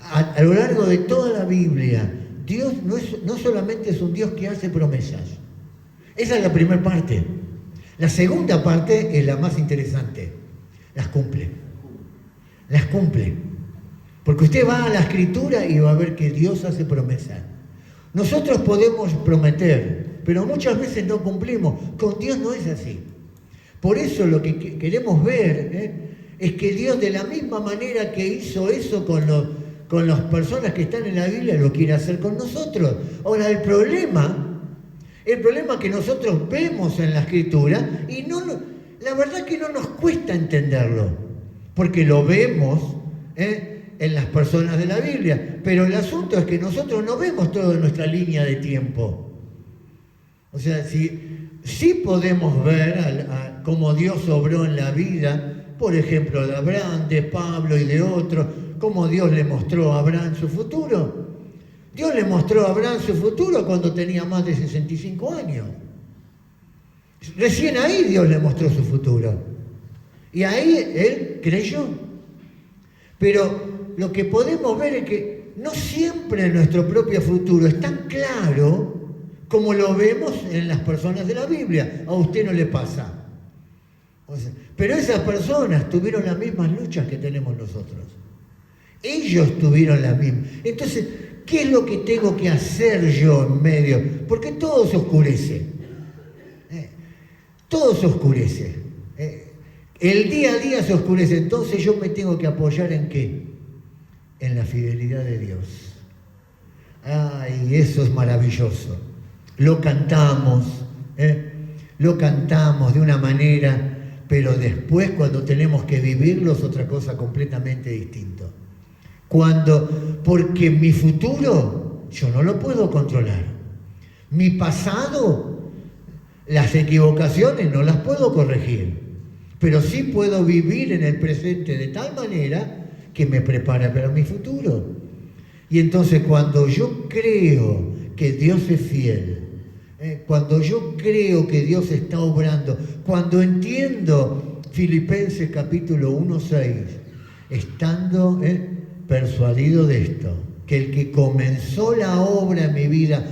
A lo largo de toda la Biblia, Dios no solamente es un Dios que hace promesas. Esa es la primera parte. La segunda parte es la más interesante. Las cumple. Las cumple. Porque usted va a la Escritura y va a ver que Dios hace promesas. Nosotros podemos prometer, pero muchas veces no cumplimos. Con Dios no es así. Por eso lo que queremos ver es que Dios, de la misma manera que hizo eso con las personas que están en la Biblia, lo quiere hacer con nosotros. Ahora, el problema que nosotros vemos en la Escritura, y la verdad que no nos cuesta entenderlo, porque lo vemos en las personas de la Biblia, pero el asunto es que nosotros no vemos toda nuestra línea de tiempo. O sea, sí podemos ver cómo Dios obró en la vida, por ejemplo, de Abraham, de Pablo y de otros, cómo Dios le mostró a Abraham su futuro. Dios le mostró a Abraham su futuro cuando tenía más de 65 años. Recién ahí Dios le mostró su futuro. Y ahí él creyó. Pero lo que podemos ver es que no siempre nuestro propio futuro es tan claro como lo vemos en las personas de la Biblia. A usted no le pasa. O sea, pero esas personas tuvieron las mismas luchas que tenemos nosotros. Ellos tuvieron las mismas. Entonces, ¿qué es lo que tengo que hacer yo en medio? Porque todo se oscurece. Todo se oscurece. El día a día se oscurece. Entonces yo me tengo que apoyar ¿en qué? En la fidelidad de Dios. Ay, eso es maravilloso. Lo cantamos de una manera, pero después cuando tenemos que vivirlo es otra cosa completamente distinta. Porque mi futuro yo no lo puedo controlar. Mi pasado, las equivocaciones no las puedo corregir, pero sí puedo vivir en el presente de tal manera que me prepara para mi futuro. Y entonces cuando yo creo que Dios es fiel, cuando yo creo que Dios está obrando, cuando entiendo Filipenses capítulo 1:6, estando persuadido de esto, que el que comenzó la obra en mi vida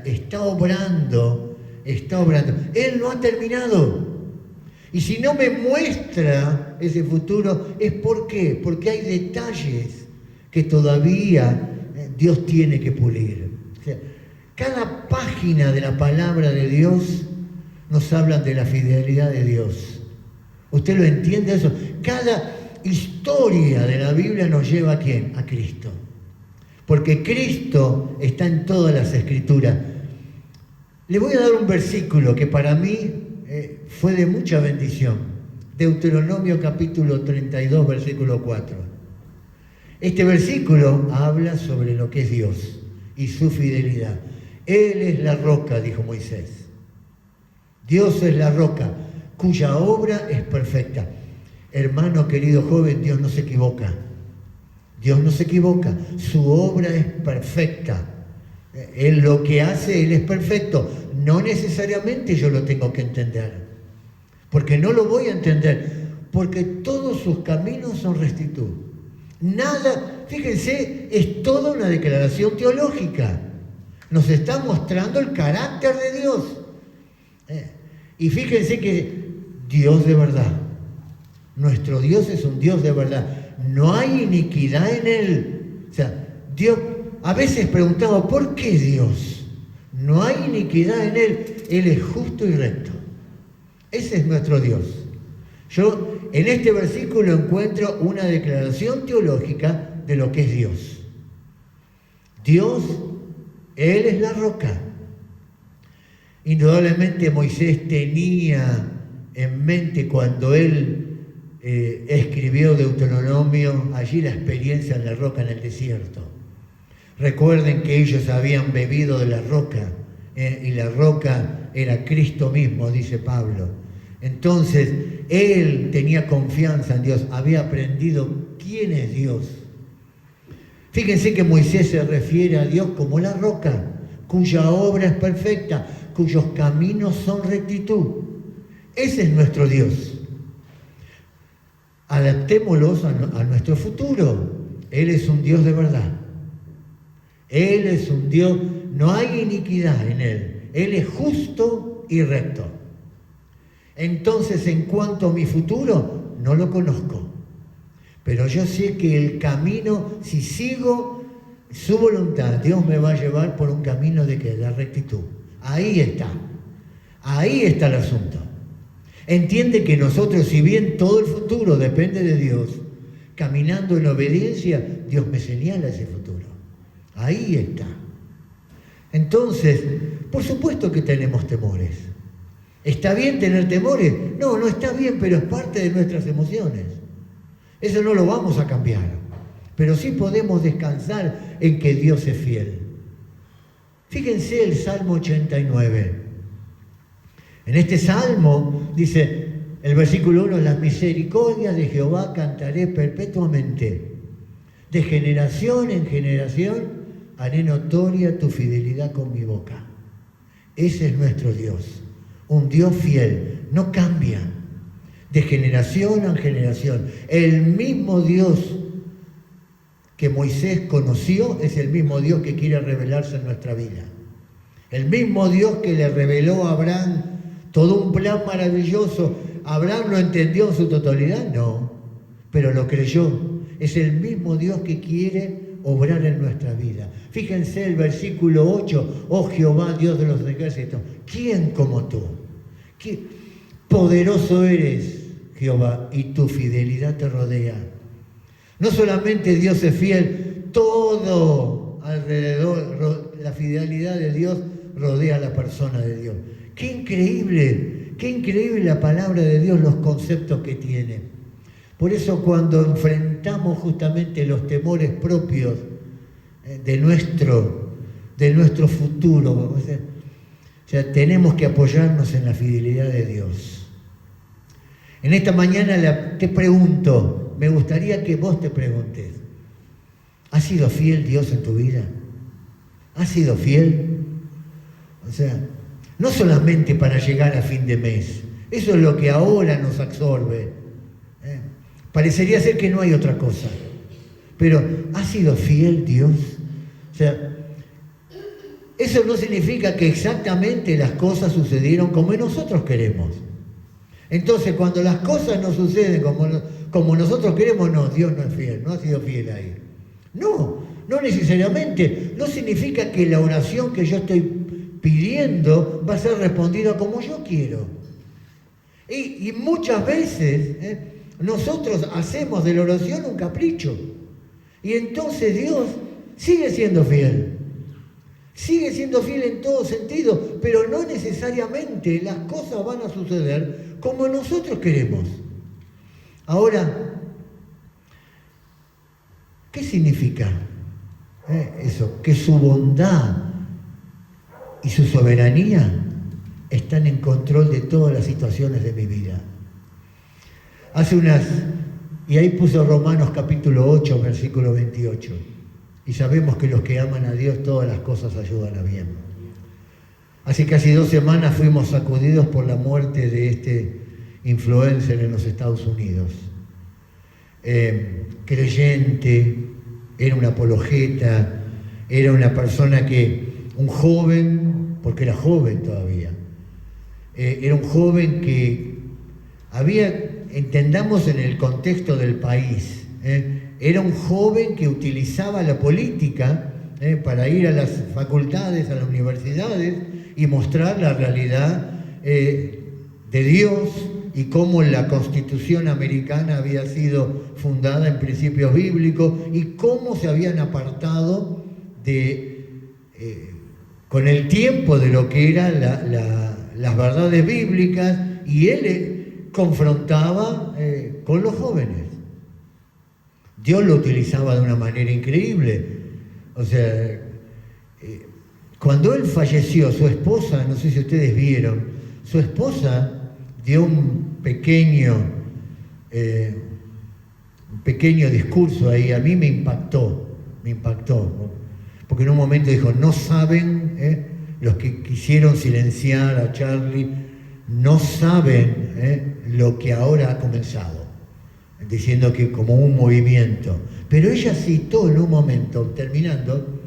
está obrando, Él lo ha terminado. Y si no me muestra ese futuro, ¿es por qué? Porque hay detalles que todavía Dios tiene que pulir. O sea, cada página de la palabra de Dios nos habla de la fidelidad de Dios. ¿Usted lo entiende eso? Cada historia de la Biblia nos lleva ¿a quién? A Cristo. Porque Cristo está en todas las Escrituras. Le voy a dar un versículo que para mí fue de mucha bendición. Deuteronomio capítulo 32, versículo 4. Este versículo habla sobre lo que es Dios y su fidelidad. Él es la roca, dijo Moisés. Dios es la roca, cuya obra es perfecta. Hermano querido joven, Dios no se equivoca. Dios no se equivoca, su obra es perfecta. Él lo que hace, Él es perfecto. No necesariamente yo lo tengo que entender, porque no lo voy a entender, porque todos sus caminos son rectitud. Nada, fíjense, es toda una declaración teológica. Nos está mostrando el carácter de Dios. Y fíjense que Dios de verdad, nuestro Dios es un Dios de verdad. No hay iniquidad en Él. O sea, Dios, a veces preguntaba, ¿por qué Dios? No hay iniquidad en Él. Él es justo y recto. Ese es nuestro Dios. Yo en este versículo encuentro una declaración teológica de lo que es Dios. Dios, Él es la roca. Indudablemente Moisés tenía en mente cuando él escribió Deuteronomio, allí la experiencia en la roca en el desierto. Recuerden que ellos habían bebido de la roca y la roca era Cristo mismo, dice Pablo. Entonces, él tenía confianza en Dios, había aprendido quién es Dios. Fíjense que Moisés se refiere a Dios como la roca, cuya obra es perfecta, cuyos caminos son rectitud. Ese es nuestro Dios. Adaptémoslos a nuestro futuro. Él es un Dios de verdad. Él es un Dios, no hay iniquidad en Él. Él es justo y recto. Entonces, en cuanto a mi futuro, no lo conozco. Pero yo sé que el camino, si sigo su voluntad, Dios me va a llevar por un camino de la rectitud. Ahí está. Ahí está el asunto. Entiende que nosotros, si bien todo el futuro depende de Dios, caminando en obediencia, Dios me señala ese futuro. Ahí está. Entonces, por supuesto que tenemos temores. ¿Está bien tener temores? No, no está bien, pero es parte de nuestras emociones. Eso no lo vamos a cambiar. Pero sí podemos descansar en que Dios es fiel. Fíjense el Salmo 89. En este Salmo dice, el versículo 1, las misericordias de Jehová cantaré perpetuamente. De generación en generación haré notoria tu fidelidad con mi boca. Ese es nuestro Dios. Un Dios fiel, no cambia. De generación en generación. El mismo Dios que Moisés conoció es el mismo Dios que quiere revelarse en nuestra vida. El mismo Dios que le reveló a Abraham todo un plan maravilloso. ¿Abraham lo entendió en su totalidad? No, pero lo creyó. Es el mismo Dios que quiere obrar en nuestra vida. Fíjense el versículo 8, oh Jehová, Dios de los ejércitos, ¿quién como tú? Poderoso eres, Jehová, y tu fidelidad te rodea. No solamente Dios es fiel, todo alrededor, la fidelidad de Dios rodea a la persona de Dios. Qué increíble la palabra de Dios, los conceptos que tiene. Por eso cuando enfrentamos justamente los temores propios de nuestro futuro, o sea, tenemos que apoyarnos en la fidelidad de Dios. En esta mañana te pregunto, me gustaría que vos te preguntes, ¿ha sido fiel Dios en tu vida? ¿Ha sido fiel? O sea, no solamente para llegar a fin de mes, eso es lo que ahora nos absorbe. Parecería ser que no hay otra cosa, pero ¿ha sido fiel Dios? O sea, eso no significa que exactamente las cosas sucedieron como nosotros queremos. Entonces, cuando las cosas no suceden como nosotros queremos, no, Dios no es fiel, no ha sido fiel ahí. No necesariamente. No significa que la oración que yo estoy pidiendo va a ser respondida como yo quiero. Y muchas veces nosotros hacemos de la oración un capricho. Y entonces Dios sigue siendo fiel. Sigue siendo fiel en todo sentido, pero no necesariamente las cosas van a suceder como nosotros queremos. Ahora, ¿qué significa eso? Que su bondad y su soberanía están en control de todas las situaciones de mi vida. Y ahí puso Romanos capítulo 8, versículo 28. Y sabemos que los que aman a Dios, todas las cosas ayudan a bien. Hace casi 2 semanas fuimos sacudidos por la muerte de este influencer en los Estados Unidos. Creyente, era un apologeta, era una persona un joven, porque era joven todavía, era un joven que entendamos en el contexto del país, era un joven que utilizaba la política para ir a las facultades, a las universidades y mostrar la realidad de Dios y cómo la Constitución americana había sido fundada en principios bíblicos y cómo se habían apartado con el tiempo de lo que eran las verdades bíblicas, y él confrontaba con los jóvenes. Dios lo utilizaba de una manera increíble. O sea, cuando él falleció, su esposa, no sé si ustedes vieron, su esposa dio un pequeño discurso ahí. A mí me impactó, porque en un momento dijo, no saben, los que quisieron silenciar a Charlie, no saben lo que ahora ha comenzado, diciendo que como un movimiento. Pero ella citó en un momento, terminando,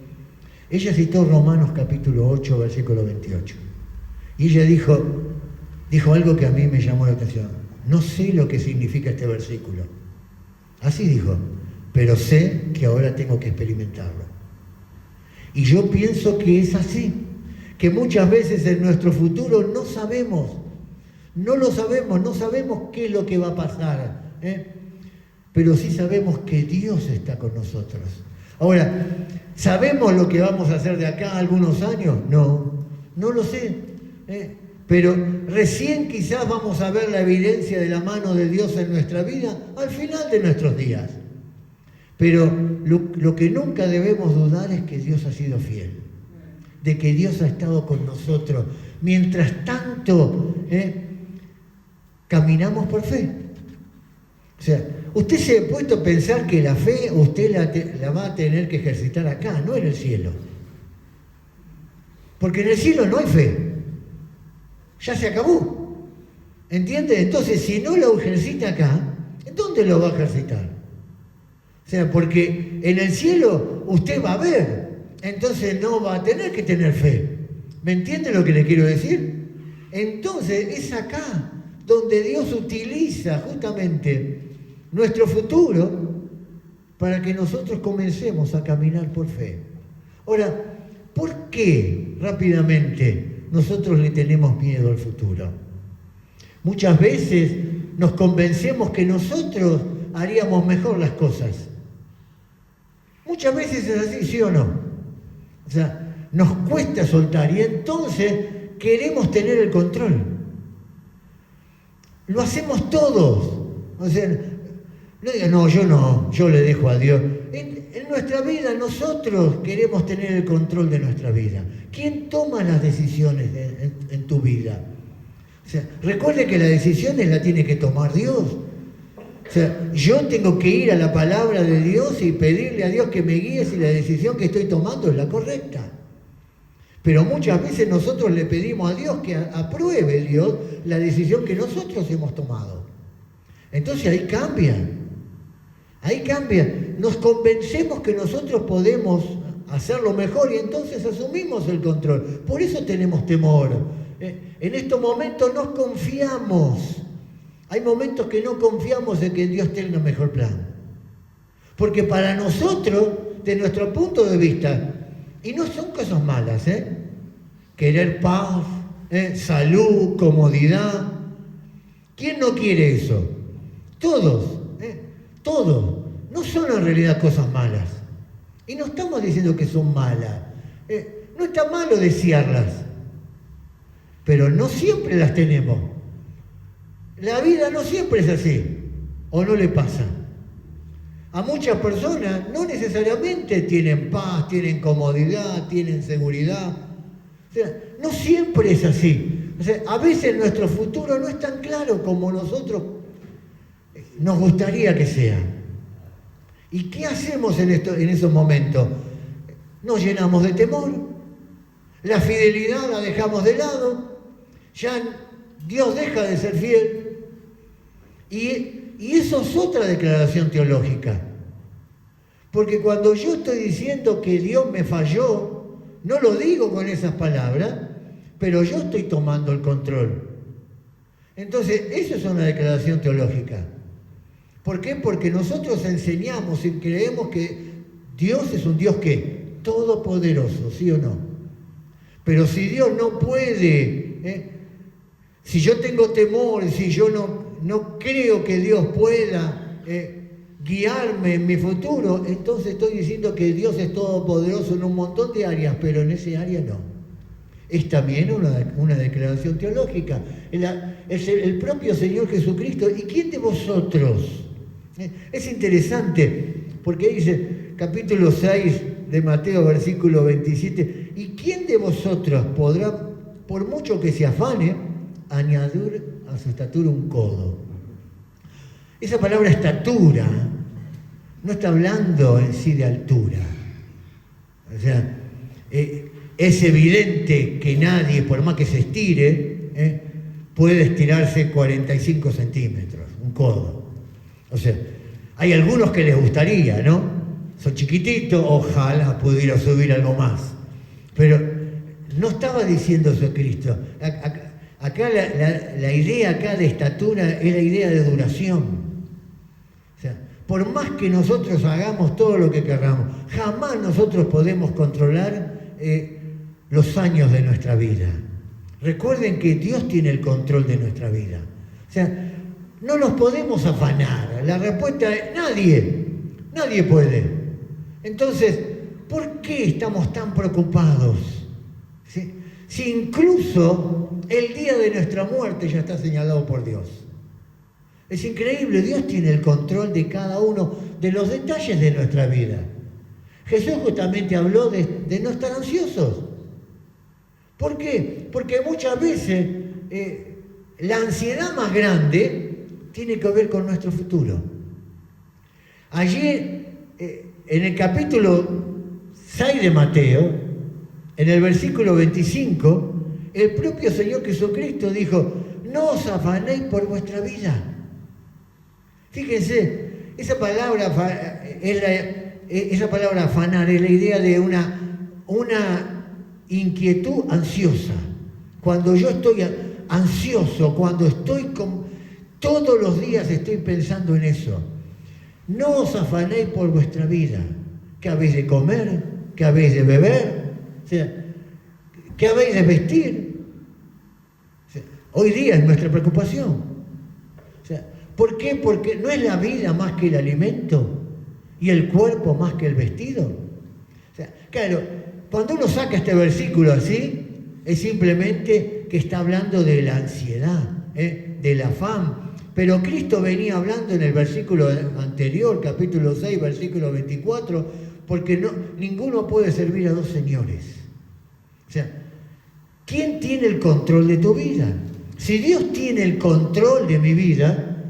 ella citó Romanos capítulo 8, versículo 28. Y ella dijo algo que a mí me llamó la atención. No sé lo que significa este versículo. Así dijo, pero sé que ahora tengo que experimentarlo. Y yo pienso que es así, que muchas veces en nuestro futuro no lo sabemos, no sabemos qué es lo que va a pasar, pero sí sabemos que Dios está con nosotros. Ahora, ¿sabemos lo que vamos a hacer de acá a algunos años? No lo sé, pero recién quizás vamos a ver la evidencia de la mano de Dios en nuestra vida al final de nuestros días. Pero lo que nunca debemos dudar es que Dios ha sido fiel, de que Dios ha estado con nosotros. Mientras tanto, caminamos por fe. O sea, usted se ha puesto a pensar que la fe usted la va a tener que ejercitar acá, no en el cielo. Porque en el cielo no hay fe. Ya se acabó. ¿Entiende? Entonces, si no lo ejercita acá, ¿dónde lo va a ejercitar? O sea, porque en el cielo usted va a ver, entonces no va a tener que tener fe. ¿Me entiende lo que le quiero decir? Entonces es acá donde Dios utiliza justamente nuestro futuro para que nosotros comencemos a caminar por fe. Ahora, ¿por qué rápidamente nosotros le tenemos miedo al futuro? Muchas veces nos convencemos que nosotros haríamos mejor las cosas. Muchas veces es así, ¿sí o no? O sea, nos cuesta soltar y entonces queremos tener el control. Lo hacemos todos. O sea, no digan, no, yo le dejo a Dios. En nuestra vida nosotros queremos tener el control de nuestra vida. ¿Quién toma las decisiones en tu vida? O sea, recuerde que las decisiones las tiene que tomar Dios. O sea, yo tengo que ir a la palabra de Dios y pedirle a Dios que me guíe si la decisión que estoy tomando es la correcta. Pero muchas veces nosotros le pedimos a Dios que apruebe Dios la decisión que nosotros hemos tomado. Entonces ahí cambia. Nos convencemos que nosotros podemos hacerlo mejor y entonces asumimos el control. Por eso tenemos temor. En estos momentos no confiamos. Hay momentos que no confiamos en que Dios tenga un mejor plan. Porque para nosotros, de nuestro punto de vista, y no son cosas malas, querer paz, salud, comodidad. ¿Quién no quiere eso? Todos. No son en realidad cosas malas. Y no estamos diciendo que son malas. No está malo desearlas. Pero no siempre las tenemos. La vida no siempre es así, ¿o no le pasa? A muchas personas no necesariamente tienen paz, tienen comodidad, tienen seguridad. O sea, no siempre es así. O sea, a veces nuestro futuro no es tan claro como nosotros nos gustaría que sea. ¿Y qué hacemos en esos momentos? Nos llenamos de temor, la fidelidad la dejamos de lado, ya Dios deja de ser fiel. Y eso es otra declaración teológica. Porque cuando yo estoy diciendo que Dios me falló, no lo digo con esas palabras, pero yo estoy tomando el control. Entonces, eso es una declaración teológica. ¿Por qué? Porque nosotros enseñamos y creemos que Dios es un Dios ¿qué? Todopoderoso, ¿sí o no? Pero si Dios no puede, si yo tengo temor, si yo no creo que Dios pueda guiarme en mi futuro, entonces estoy diciendo que Dios es todopoderoso en un montón de áreas, pero en ese área no. Es también una declaración teológica. Es el propio Señor Jesucristo. ¿Y quién de vosotros? Es interesante, porque dice, capítulo 6 de Mateo, versículo 27, ¿y quién de vosotros podrá, por mucho que se afane, añadir a su estatura un codo? Esa palabra estatura no está hablando en sí de altura. O sea, es evidente que nadie, por más que se estire, puede estirarse 45 centímetros, un codo. O sea, hay algunos que les gustaría, ¿no? Son chiquititos, ojalá pudiera subir algo más. Pero no estaba diciendo eso Cristo. Acá la idea acá de estatura es la idea de duración. O sea, por más que nosotros hagamos todo lo que queramos, jamás nosotros podemos controlar los años de nuestra vida. Recuerden que Dios tiene el control de nuestra vida. O sea, no nos podemos afanar. La respuesta es nadie puede. Entonces, ¿por qué estamos tan preocupados? ¿Sí? Si incluso el día de nuestra muerte ya está señalado por Dios. Es increíble, Dios tiene el control de cada uno de los detalles de nuestra vida. Jesús justamente habló de no estar ansiosos. ¿Por qué? Porque muchas veces la ansiedad más grande tiene que ver con nuestro futuro. Allí, en el capítulo 6 de Mateo, en el versículo 25, el propio Señor Jesucristo dijo, no os afanéis por vuestra vida. Fíjense, esa palabra afanar es la idea de una inquietud ansiosa. Cuando yo estoy ansioso, cuando estoy todos los días estoy pensando en eso. No os afanéis por vuestra vida. ¿Qué habéis de comer? ¿Qué habéis de beber? O sea, ¿qué habéis de vestir? O sea, hoy día es nuestra preocupación. O sea, ¿por qué? Porque no es la vida más que el alimento y el cuerpo más que el vestido. O sea, claro, cuando uno saca este versículo así, es simplemente que está hablando de la ansiedad, del afán. Pero Cristo venía hablando en el versículo anterior, capítulo 6, versículo 24, porque ninguno puede servir a dos señores. O sea, ¿quién tiene el control de tu vida? Si Dios tiene el control de mi vida,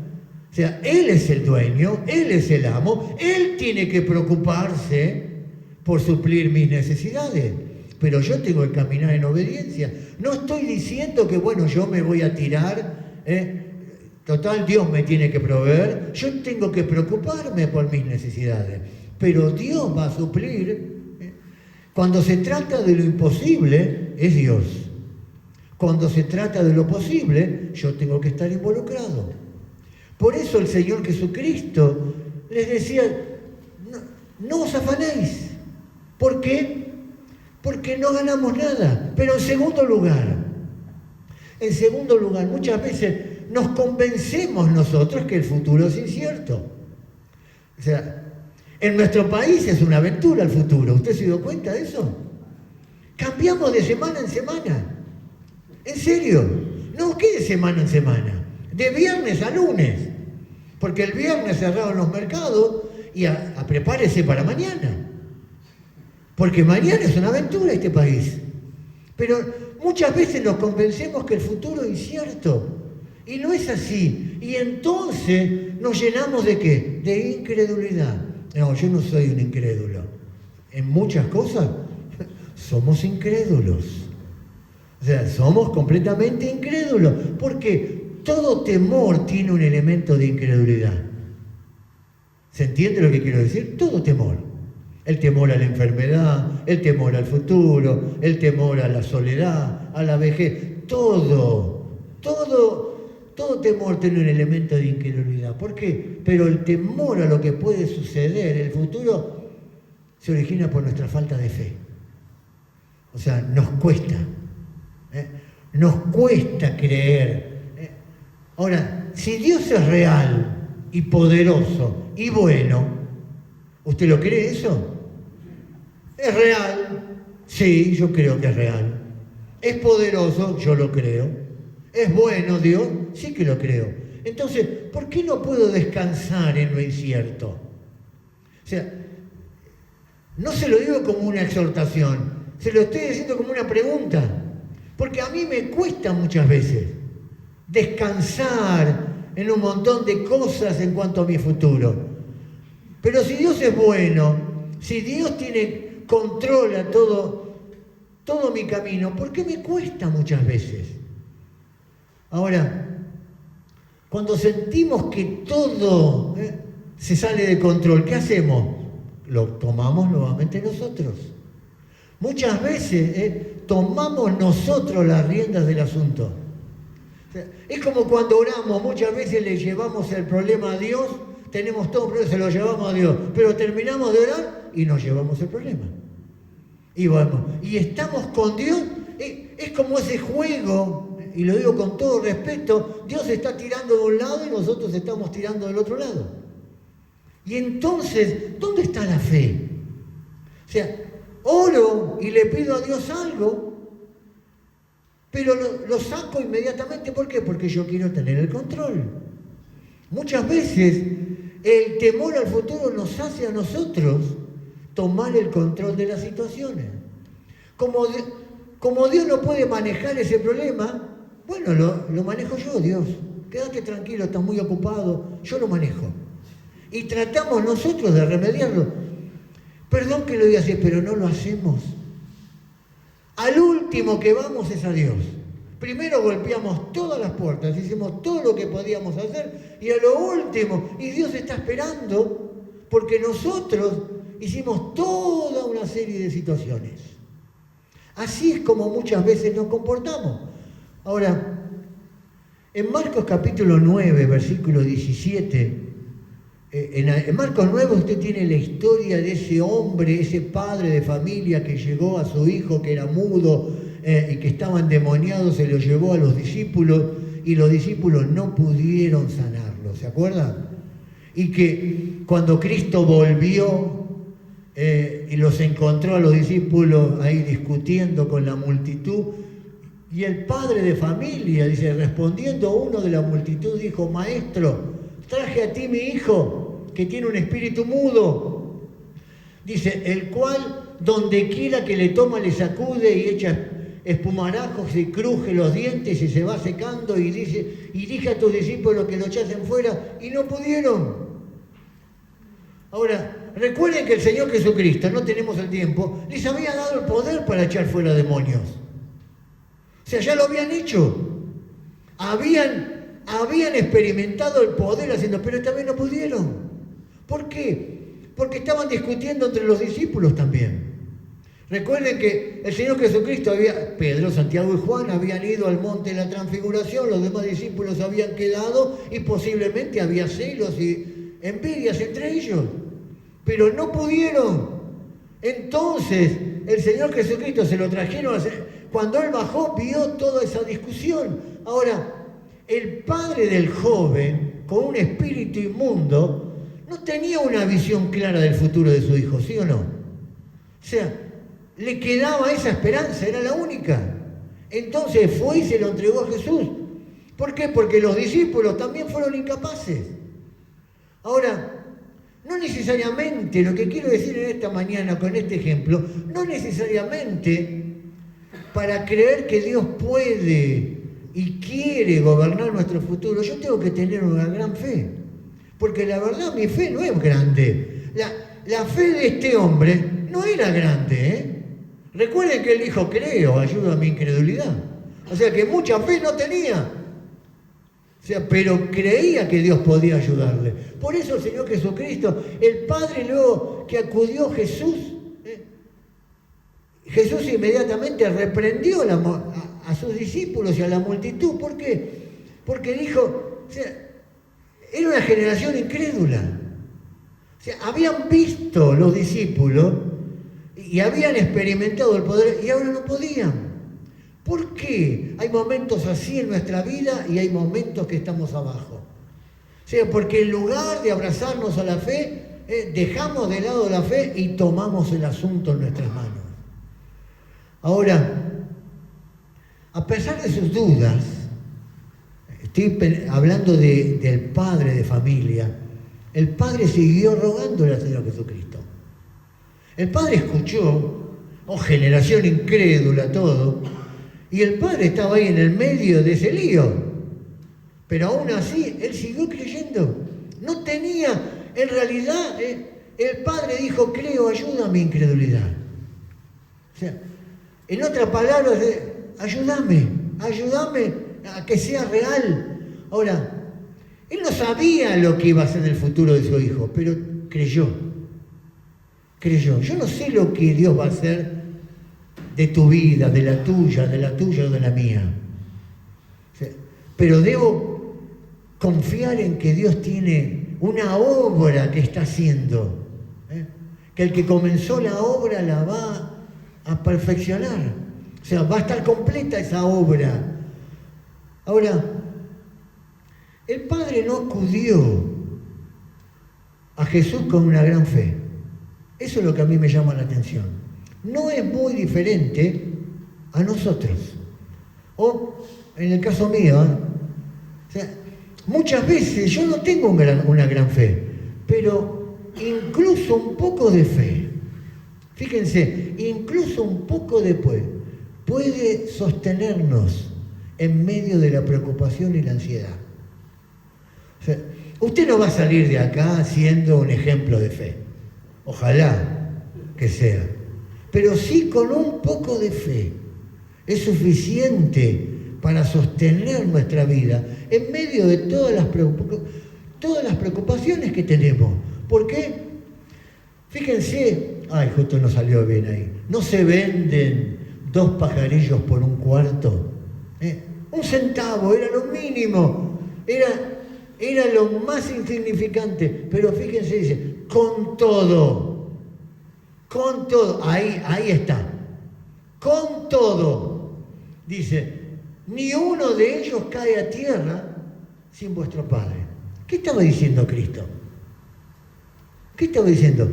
o sea, Él es el dueño, Él es el amo, Él tiene que preocuparse por suplir mis necesidades. Pero yo tengo que caminar en obediencia. No estoy diciendo que, bueno, yo me voy a tirar, total, Dios me tiene que proveer. Yo tengo que preocuparme por mis necesidades. Pero Dios va a suplir. Cuando se trata de lo imposible, es Dios. Cuando se trata de lo posible, yo tengo que estar involucrado. Por eso el Señor Jesucristo les decía, no os afanéis. ¿Por qué? Porque no ganamos nada. Pero en segundo lugar, muchas veces nos convencemos nosotros que el futuro es incierto. O sea, en nuestro país es una aventura el futuro. ¿Usted se dio cuenta de eso? Cambiamos de semana en semana. ¿En serio? No, ¿qué de semana en semana? De viernes a lunes. Porque el viernes cerraron los mercados y prepárese para mañana. Porque mañana es una aventura este país. Pero muchas veces nos convencemos que el futuro es incierto. Y no es así. Y entonces nos llenamos ¿de qué? De incredulidad. No, yo no soy un incrédulo. En muchas cosas somos incrédulos. O sea, somos completamente incrédulos. Porque todo temor tiene un elemento de incredulidad. ¿Se entiende lo que quiero decir? Todo temor. El temor a la enfermedad, el temor al futuro, el temor a la soledad, a la vejez. Todo temor tiene un elemento de incredulidad. ¿Por qué? Pero el temor a lo que puede suceder en el futuro se origina por nuestra falta de fe. O sea, nos cuesta. Nos cuesta creer. Ahora, si Dios es real y poderoso y bueno, ¿usted lo cree eso? ¿Es real? Sí, yo creo que es real. ¿Es poderoso? Yo lo creo. ¿Es bueno Dios? Sí que lo creo. Entonces, ¿por qué no puedo descansar en lo incierto? O sea, no se lo digo como una exhortación, se lo estoy diciendo como una pregunta. Porque a mí me cuesta muchas veces descansar en un montón de cosas en cuanto a mi futuro. Pero si Dios es bueno, si Dios controla todo mi camino, ¿por qué me cuesta muchas veces? Ahora, cuando sentimos que todo se sale de control, ¿qué hacemos? Lo tomamos nuevamente nosotros. Muchas veces tomamos nosotros las riendas del asunto. O sea, es como cuando oramos, muchas veces le llevamos el problema a Dios, tenemos todo un problema, se lo llevamos a Dios, pero terminamos de orar y nos llevamos el problema. Y vamos, y estamos con Dios, es como ese juego, y lo digo con todo respeto, Dios está tirando de un lado y nosotros estamos tirando del otro lado. Y entonces, ¿dónde está la fe? O sea, oro y le pido a Dios algo, pero lo saco inmediatamente. ¿Por qué? Porque yo quiero tener el control. Muchas veces el temor al futuro nos hace a nosotros tomar el control de las situaciones. Como Dios no puede manejar ese problema, bueno, lo manejo yo, Dios. Quédate tranquilo, estás muy ocupado, yo lo manejo. Y tratamos nosotros de remediarlo. Perdón que lo diga así, pero no lo hacemos. Al último que vamos es a Dios. Primero golpeamos todas las puertas, hicimos todo lo que podíamos hacer, y a lo último, y Dios está esperando, porque nosotros hicimos toda una serie de situaciones. Así es como muchas veces nos comportamos. Ahora, en Marcos capítulo 9, versículo 17, en Marcos 9 usted tiene la historia de ese hombre, ese padre de familia que llegó a su hijo que era mudo y que estaba endemoniado, se lo llevó a los discípulos y los discípulos no pudieron sanarlo, ¿se acuerdan? Y que cuando Cristo volvió y los encontró a los discípulos ahí discutiendo con la multitud, y el padre de familia, dice, respondiendo uno de la multitud, dijo: Maestro, traje a ti mi hijo, que tiene un espíritu mudo. Dice, el cual donde quiera que le toma le sacude y echa espumarajos y cruje los dientes y se va secando, y dice, y dije a tus discípulos que lo echasen fuera y no pudieron. Ahora, recuerden que el Señor Jesucristo, no tenemos el tiempo, les había dado el poder para echar fuera demonios. O sea, ya lo habían hecho. Habían experimentado el poder haciendo, pero también no pudieron. ¿Por qué? Porque estaban discutiendo entre los discípulos también. Recuerden que el Señor Jesucristo Pedro, Santiago y Juan habían ido al monte de la Transfiguración, los demás discípulos habían quedado y posiblemente había celos y envidias entre ellos, pero no pudieron. Entonces el Señor Jesucristo se lo trajeron, cuando Él bajó vio toda esa discusión. Ahora, el padre del joven, con un espíritu inmundo, no tenía una visión clara del futuro de su hijo, ¿sí o no? O sea, le quedaba esa esperanza, era la única. Entonces fue y se lo entregó a Jesús. ¿Por qué? Porque los discípulos también fueron incapaces. Ahora, no necesariamente, lo que quiero decir en esta mañana con este ejemplo, no necesariamente para creer que Dios puede y quiere gobernar nuestro futuro, yo tengo que tener una gran fe. Porque la verdad mi fe no es grande. La fe de este hombre no era grande, ¿eh? Recuerden que él dijo, creo, ayuda a mi incredulidad. O sea que mucha fe no tenía. O sea, pero creía que Dios podía ayudarle. Por eso el Señor Jesucristo, el Padre luego que acudió Jesús, Jesús inmediatamente reprendió a sus discípulos y a la multitud. ¿Por qué? Porque dijo, o sea, era una generación incrédula. O sea, habían visto los discípulos y habían experimentado el poder y ahora no podían. ¿Por qué? Hay momentos así en nuestra vida y hay momentos que estamos abajo. O sea, porque en lugar de abrazarnos a la fe, dejamos de lado la fe y tomamos el asunto en nuestras manos. Ahora, a pesar de sus dudas, estoy hablando del padre de familia, el padre siguió rogándole al Señor Jesucristo. El padre escuchó, generación incrédula, todo, y el padre estaba ahí en el medio de ese lío. Pero aún así, él siguió creyendo. No tenía, en realidad, el padre dijo, creo, ayuda a mi incredulidad. O sea, en otras palabras, ayúdame a que sea real. Ahora, él no sabía lo que iba a ser el futuro de su hijo, pero creyó. Yo no sé lo que Dios va a hacer de tu vida, de la tuya o de la mía. O sea, pero debo confiar en que Dios tiene una obra que está haciendo. Que el que comenzó la obra la va a perfeccionar. O sea, va a estar completa esa obra. Ahora, el Padre no acudió a Jesús con una gran fe. Eso es lo que a mí me llama la atención. No es muy diferente a nosotros. O, en el caso mío, o sea, muchas veces yo no tengo una gran fe, pero incluso un poco de fe, fíjense, incluso un poco de fe, puede sostenernos en medio de la preocupación y la ansiedad. O sea, usted no va a salir de acá siendo un ejemplo de fe. Ojalá que sea. Pero sí con un poco de fe es suficiente para sostener nuestra vida en medio de todas las preocupaciones que tenemos. ¿Por qué? Fíjense, justo no salió bien ahí. No se venden 2 pajarillos por un cuarto. 1 centavo, era lo mínimo. Era lo más insignificante. Pero fíjense, dice, con todo, ahí está, con todo, dice, ni uno de ellos cae a tierra sin vuestro Padre. ¿Qué estaba diciendo Cristo? ¿Qué estaba diciendo?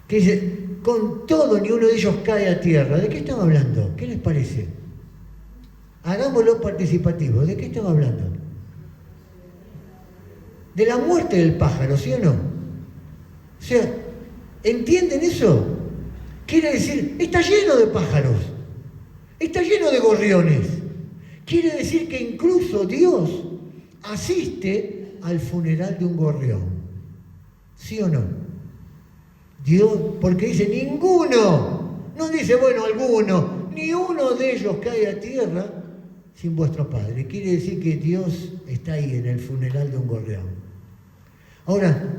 Que dice, con todo ni uno de ellos cae a tierra. ¿De qué estaba hablando? ¿Qué les parece? Hagámoslo participativo. ¿De qué estaba hablando? De la muerte del pájaro, ¿sí o no? O sea, ¿entienden eso? Quiere decir, está lleno de pájaros, está lleno de gorriones. Quiere decir que incluso Dios asiste al funeral de un gorrión. ¿Sí o no? Dios, porque dice ninguno, no dice, bueno, alguno, ni uno de ellos cae a tierra sin vuestro Padre. Quiere decir que Dios está ahí en el funeral de un gorrión. Ahora,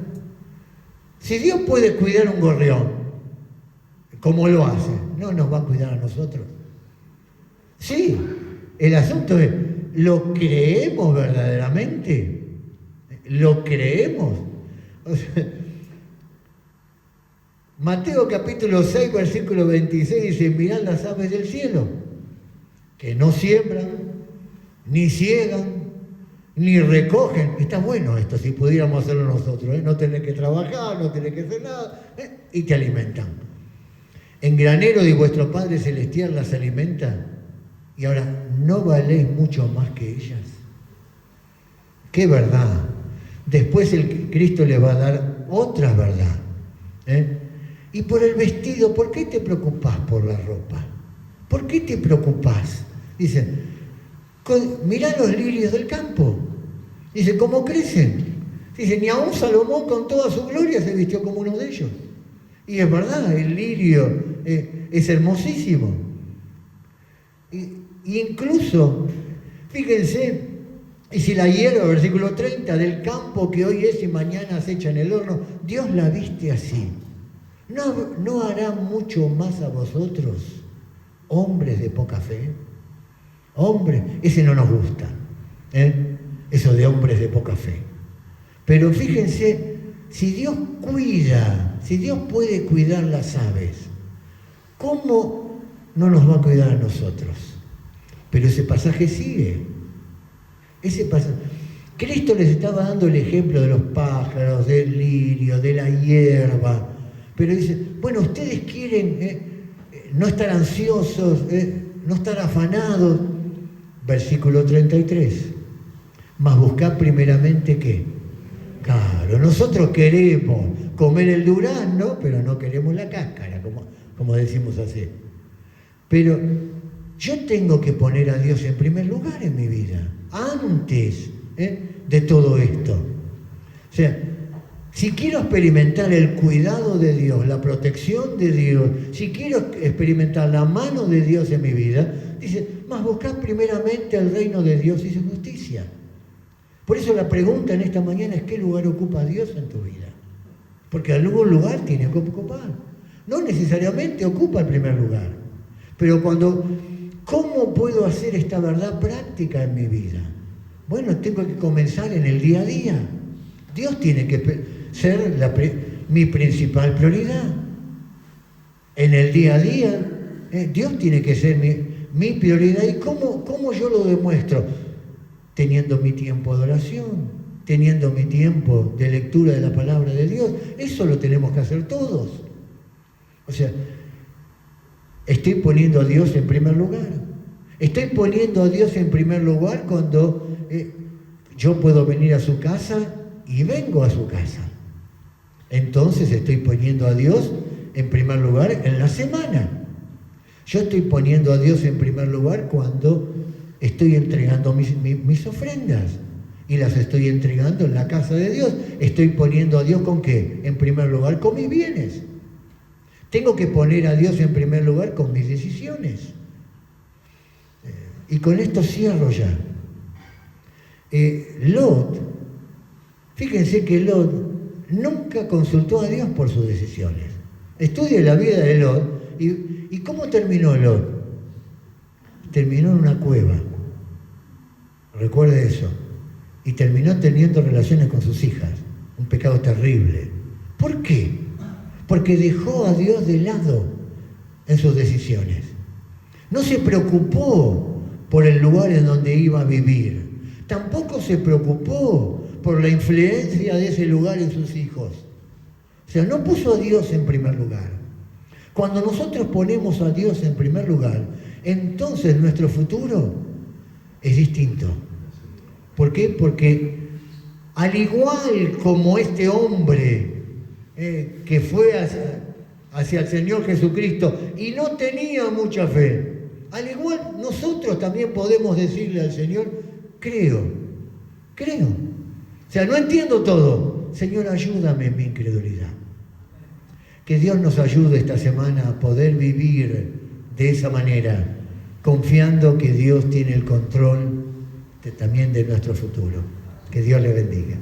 si Dios puede cuidar un gorrión, como lo hace, ¿no nos va a cuidar a nosotros? Sí, el asunto es, ¿lo creemos verdaderamente? ¿Lo creemos? O sea, Mateo capítulo 6, versículo 26 dice, mirad las aves del cielo, que no siembran, ni ciegan, ni recogen. Está bueno esto, si pudiéramos hacerlo nosotros, no tener que trabajar, no tener que hacer nada, y te alimentan. En granero de vuestro Padre Celestial las alimenta, y ahora, ¿no valéis mucho más que ellas? ¡Qué verdad! Después el Cristo le va a dar otra verdad. Y por el vestido, ¿por qué te preocupás por la ropa? ¿Por qué te preocupás? Dice, Mirá los lirios del campo. Dice, ¿cómo crecen? Dice, ni aún Salomón con toda su gloria se vistió como uno de ellos. Y es verdad, el lirio es hermosísimo. Incluso, fíjense, y si la hierba, versículo 30, del campo que hoy es y mañana se echa en el horno, Dios la viste así. ¿No hará mucho más a vosotros, hombres de poca fe? Hombres, ese no nos gusta, eso de hombres de poca fe. Pero fíjense, si Dios cuida, si Dios puede cuidar las aves, ¿cómo no nos va a cuidar a nosotros? Pero ese pasaje sigue. Cristo les estaba dando el ejemplo de los pájaros, del lirio, de la hierba. Pero dice, bueno, ustedes quieren no estar ansiosos, no estar afanados. Versículo 33. Mas buscad primeramente ¿qué? Claro, nosotros queremos comer el durazno, pero no queremos la cáscara, como decimos así. Pero yo tengo que poner a Dios en primer lugar en mi vida, antes de todo esto. O sea, si quiero experimentar el cuidado de Dios, la protección de Dios, si quiero experimentar la mano de Dios en mi vida, dice, más buscad primeramente el reino de Dios y su justicia. Por eso la pregunta en esta mañana es, ¿qué lugar ocupa Dios en tu vida? Porque algún lugar tiene que ocupar. No necesariamente ocupa el primer lugar. Pero ¿cómo puedo hacer esta verdad práctica en mi vida? Bueno, tengo que comenzar en el día a día. Dios tiene que ser mi principal prioridad. En el día a día, Dios tiene que ser mi prioridad. ¿Y cómo yo lo demuestro? Teniendo mi tiempo de oración, teniendo mi tiempo de lectura de la palabra de Dios. Eso lo tenemos que hacer todos. O sea, estoy poniendo a Dios en primer lugar. Estoy poniendo a Dios en primer lugar cuando yo puedo venir a su casa y vengo a su casa. Entonces estoy poniendo a Dios en primer lugar en la semana. Yo estoy poniendo a Dios en primer lugar cuando estoy entregando mis ofrendas y las estoy entregando en la casa de Dios. Estoy poniendo a Dios ¿con qué? En primer lugar con mis bienes. Tengo que poner a Dios en primer lugar con mis decisiones. Y con esto cierro ya. Lot, fíjense que Lot nunca consultó a Dios por sus decisiones. Estudie la vida de Lot y ¿cómo terminó Lot? Terminó en una cueva. Recuerde eso. Y terminó teniendo relaciones con sus hijas. Un pecado terrible. ¿Por qué? Porque dejó a Dios de lado en sus decisiones. No se preocupó por el lugar en donde iba a vivir. Tampoco se preocupó por la influencia de ese lugar en sus hijos. O sea, no puso a Dios en primer lugar. Cuando nosotros ponemos a Dios en primer lugar, entonces nuestro futuro es distinto. ¿Por qué? Porque al igual como este hombre que fue hacia el Señor Jesucristo y no tenía mucha fe, al igual nosotros también podemos decirle al Señor, creo. O sea, no entiendo todo. Señor, ayúdame en mi incredulidad. Que Dios nos ayude esta semana a poder vivir de esa manera, confiando que Dios tiene el control también de nuestro futuro. Que Dios le bendiga.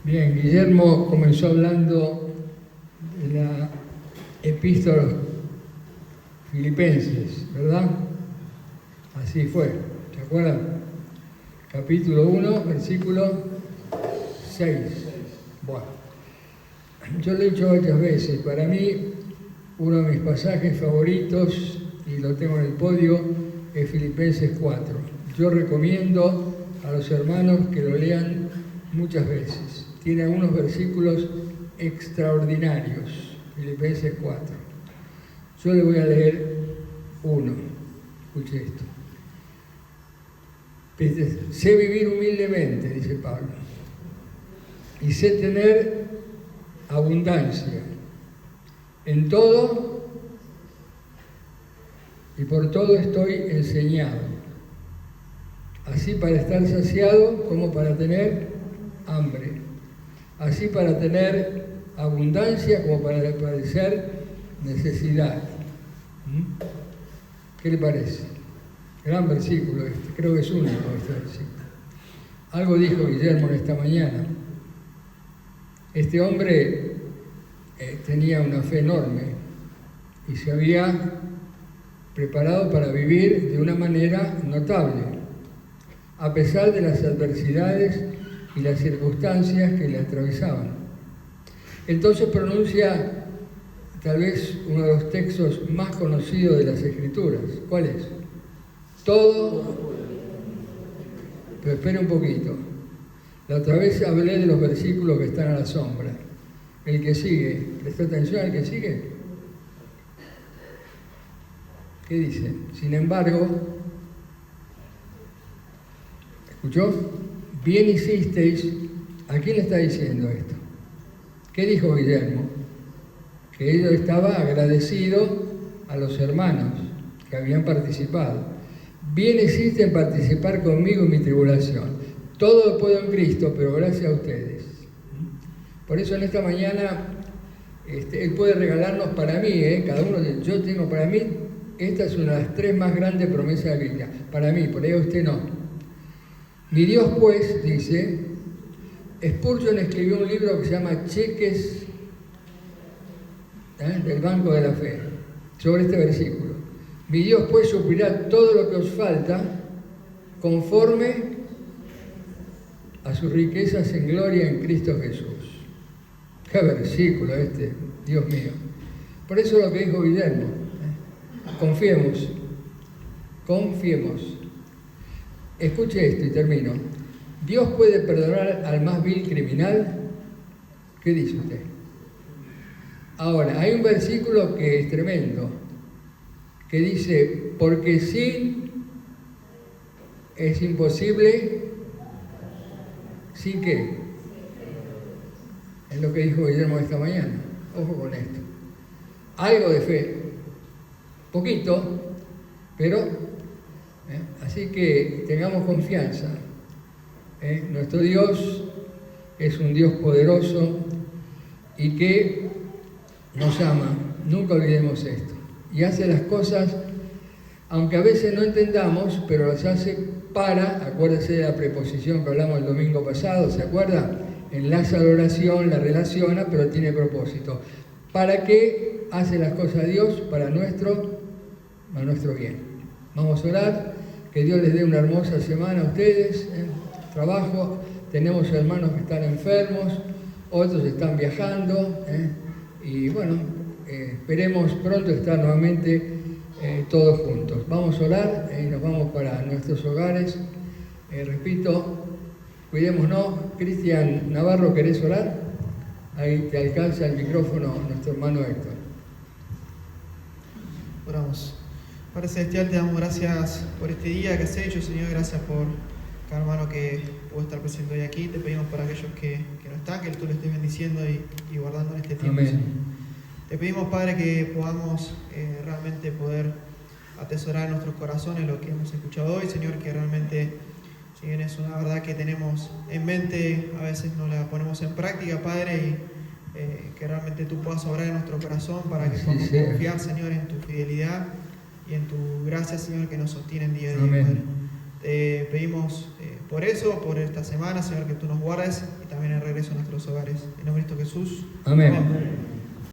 Bien, Guillermo comenzó hablando de la epístola Filipenses, ¿verdad? Así fue, ¿se acuerdan? Capítulo 1, versículo 6. Bueno, yo lo he dicho varias veces, para mí uno de mis pasajes favoritos, y lo tengo en el podio, es Filipenses 4. Yo recomiendo a los hermanos que lo lean muchas veces. tiene algunos versículos extraordinarios. Filipenses 4. Yo le voy a leer uno. Escuche esto. Sé vivir humildemente, dice Pablo, y sé tener abundancia en todo, y por todo estoy enseñado, así para estar saciado como para tener hambre, así para tener abundancia como para padecer necesidad. ¿Qué le parece? Gran versículo este, creo que es único este versículo. Algo dijo Guillermo esta mañana. Este hombre tenía una fe enorme y se había preparado para vivir de una manera notable, a pesar de las adversidades y las circunstancias que le atravesaban. Entonces pronuncia tal vez uno de los textos más conocidos de las Escrituras. ¿Cuál es? Todo, pero espera un poquito. La otra vez hablé de los versículos que están a la sombra. El que sigue, ¿prestó atención al que sigue? ¿Qué dice? Sin embargo, ¿escuchó? Bien hicisteis. ¿A quién le está diciendo esto? ¿Qué dijo Guillermo? Que él estaba agradecido a los hermanos que habían participado. Bien hiciste en participar conmigo en mi tribulación. Todo lo puedo en Cristo, pero gracias a ustedes. Por eso en esta mañana Él puede regalarnos para mí, cada uno, yo tengo para mí, esta es una de las 3 más grandes promesas de la Biblia. Para mí, por ahí a usted no. Mi Dios pues, dice, Spurgeon escribió un libro que se llama Cheques del Banco de la Fe, sobre este versículo. Mi Dios pues suplirá todo lo que os falta conforme a sus riquezas en gloria en Cristo Jesús. Qué versículo este, Dios mío. Por eso lo que dijo Guillermo, confiemos, confiemos. Escuche esto y termino. ¿Dios puede perdonar al más vil criminal? ¿Qué dice usted? Ahora, hay un versículo que es tremendo, que dice, porque sí es imposible, ¿sí qué? Es lo que dijo Guillermo esta mañana. Ojo con esto. Algo de fe, poquito, pero, así que tengamos confianza. Nuestro Dios es un Dios poderoso y que nos ama, nunca olvidemos esto. Y hace las cosas, aunque a veces no entendamos, pero las hace para, acuérdense de la preposición que hablamos el domingo pasado, ¿se acuerda? Enlaza la oración, la relaciona, pero tiene propósito. ¿Para qué hace las cosas Dios? Para nuestro bien. Vamos a orar, que Dios les dé una hermosa semana a ustedes, trabajo, tenemos hermanos que están enfermos, otros están viajando, y bueno, esperemos pronto estar nuevamente todos juntos. Vamos a orar y nos vamos para nuestros hogares. Repito, cuidémonos. Cristian Navarro, ¿querés orar? Ahí te alcanza el micrófono nuestro hermano Héctor. Oramos. Padre Celestial, te damos gracias por este día que has hecho, Señor. Gracias por cada hermano que pudo estar presente hoy aquí. Te pedimos para aquellos que no están, que tú le estés bendiciendo y guardando en este tiempo. Amén. Te pedimos, Padre, que podamos realmente poder atesorar en nuestros corazones lo que hemos escuchado hoy, Señor, que realmente, si bien es una verdad que tenemos en mente, a veces no la ponemos en práctica, Padre, y que realmente tú puedas obrar en nuestro corazón para que podamos confiar, Señor, en tu fidelidad y en tu gracia, Señor, que nos sostienen día a día, Padre. Te pedimos por eso, por esta semana, Señor, que tú nos guardes y también el regreso a nuestros hogares. En nombre de Cristo Jesús. Amén. Amén.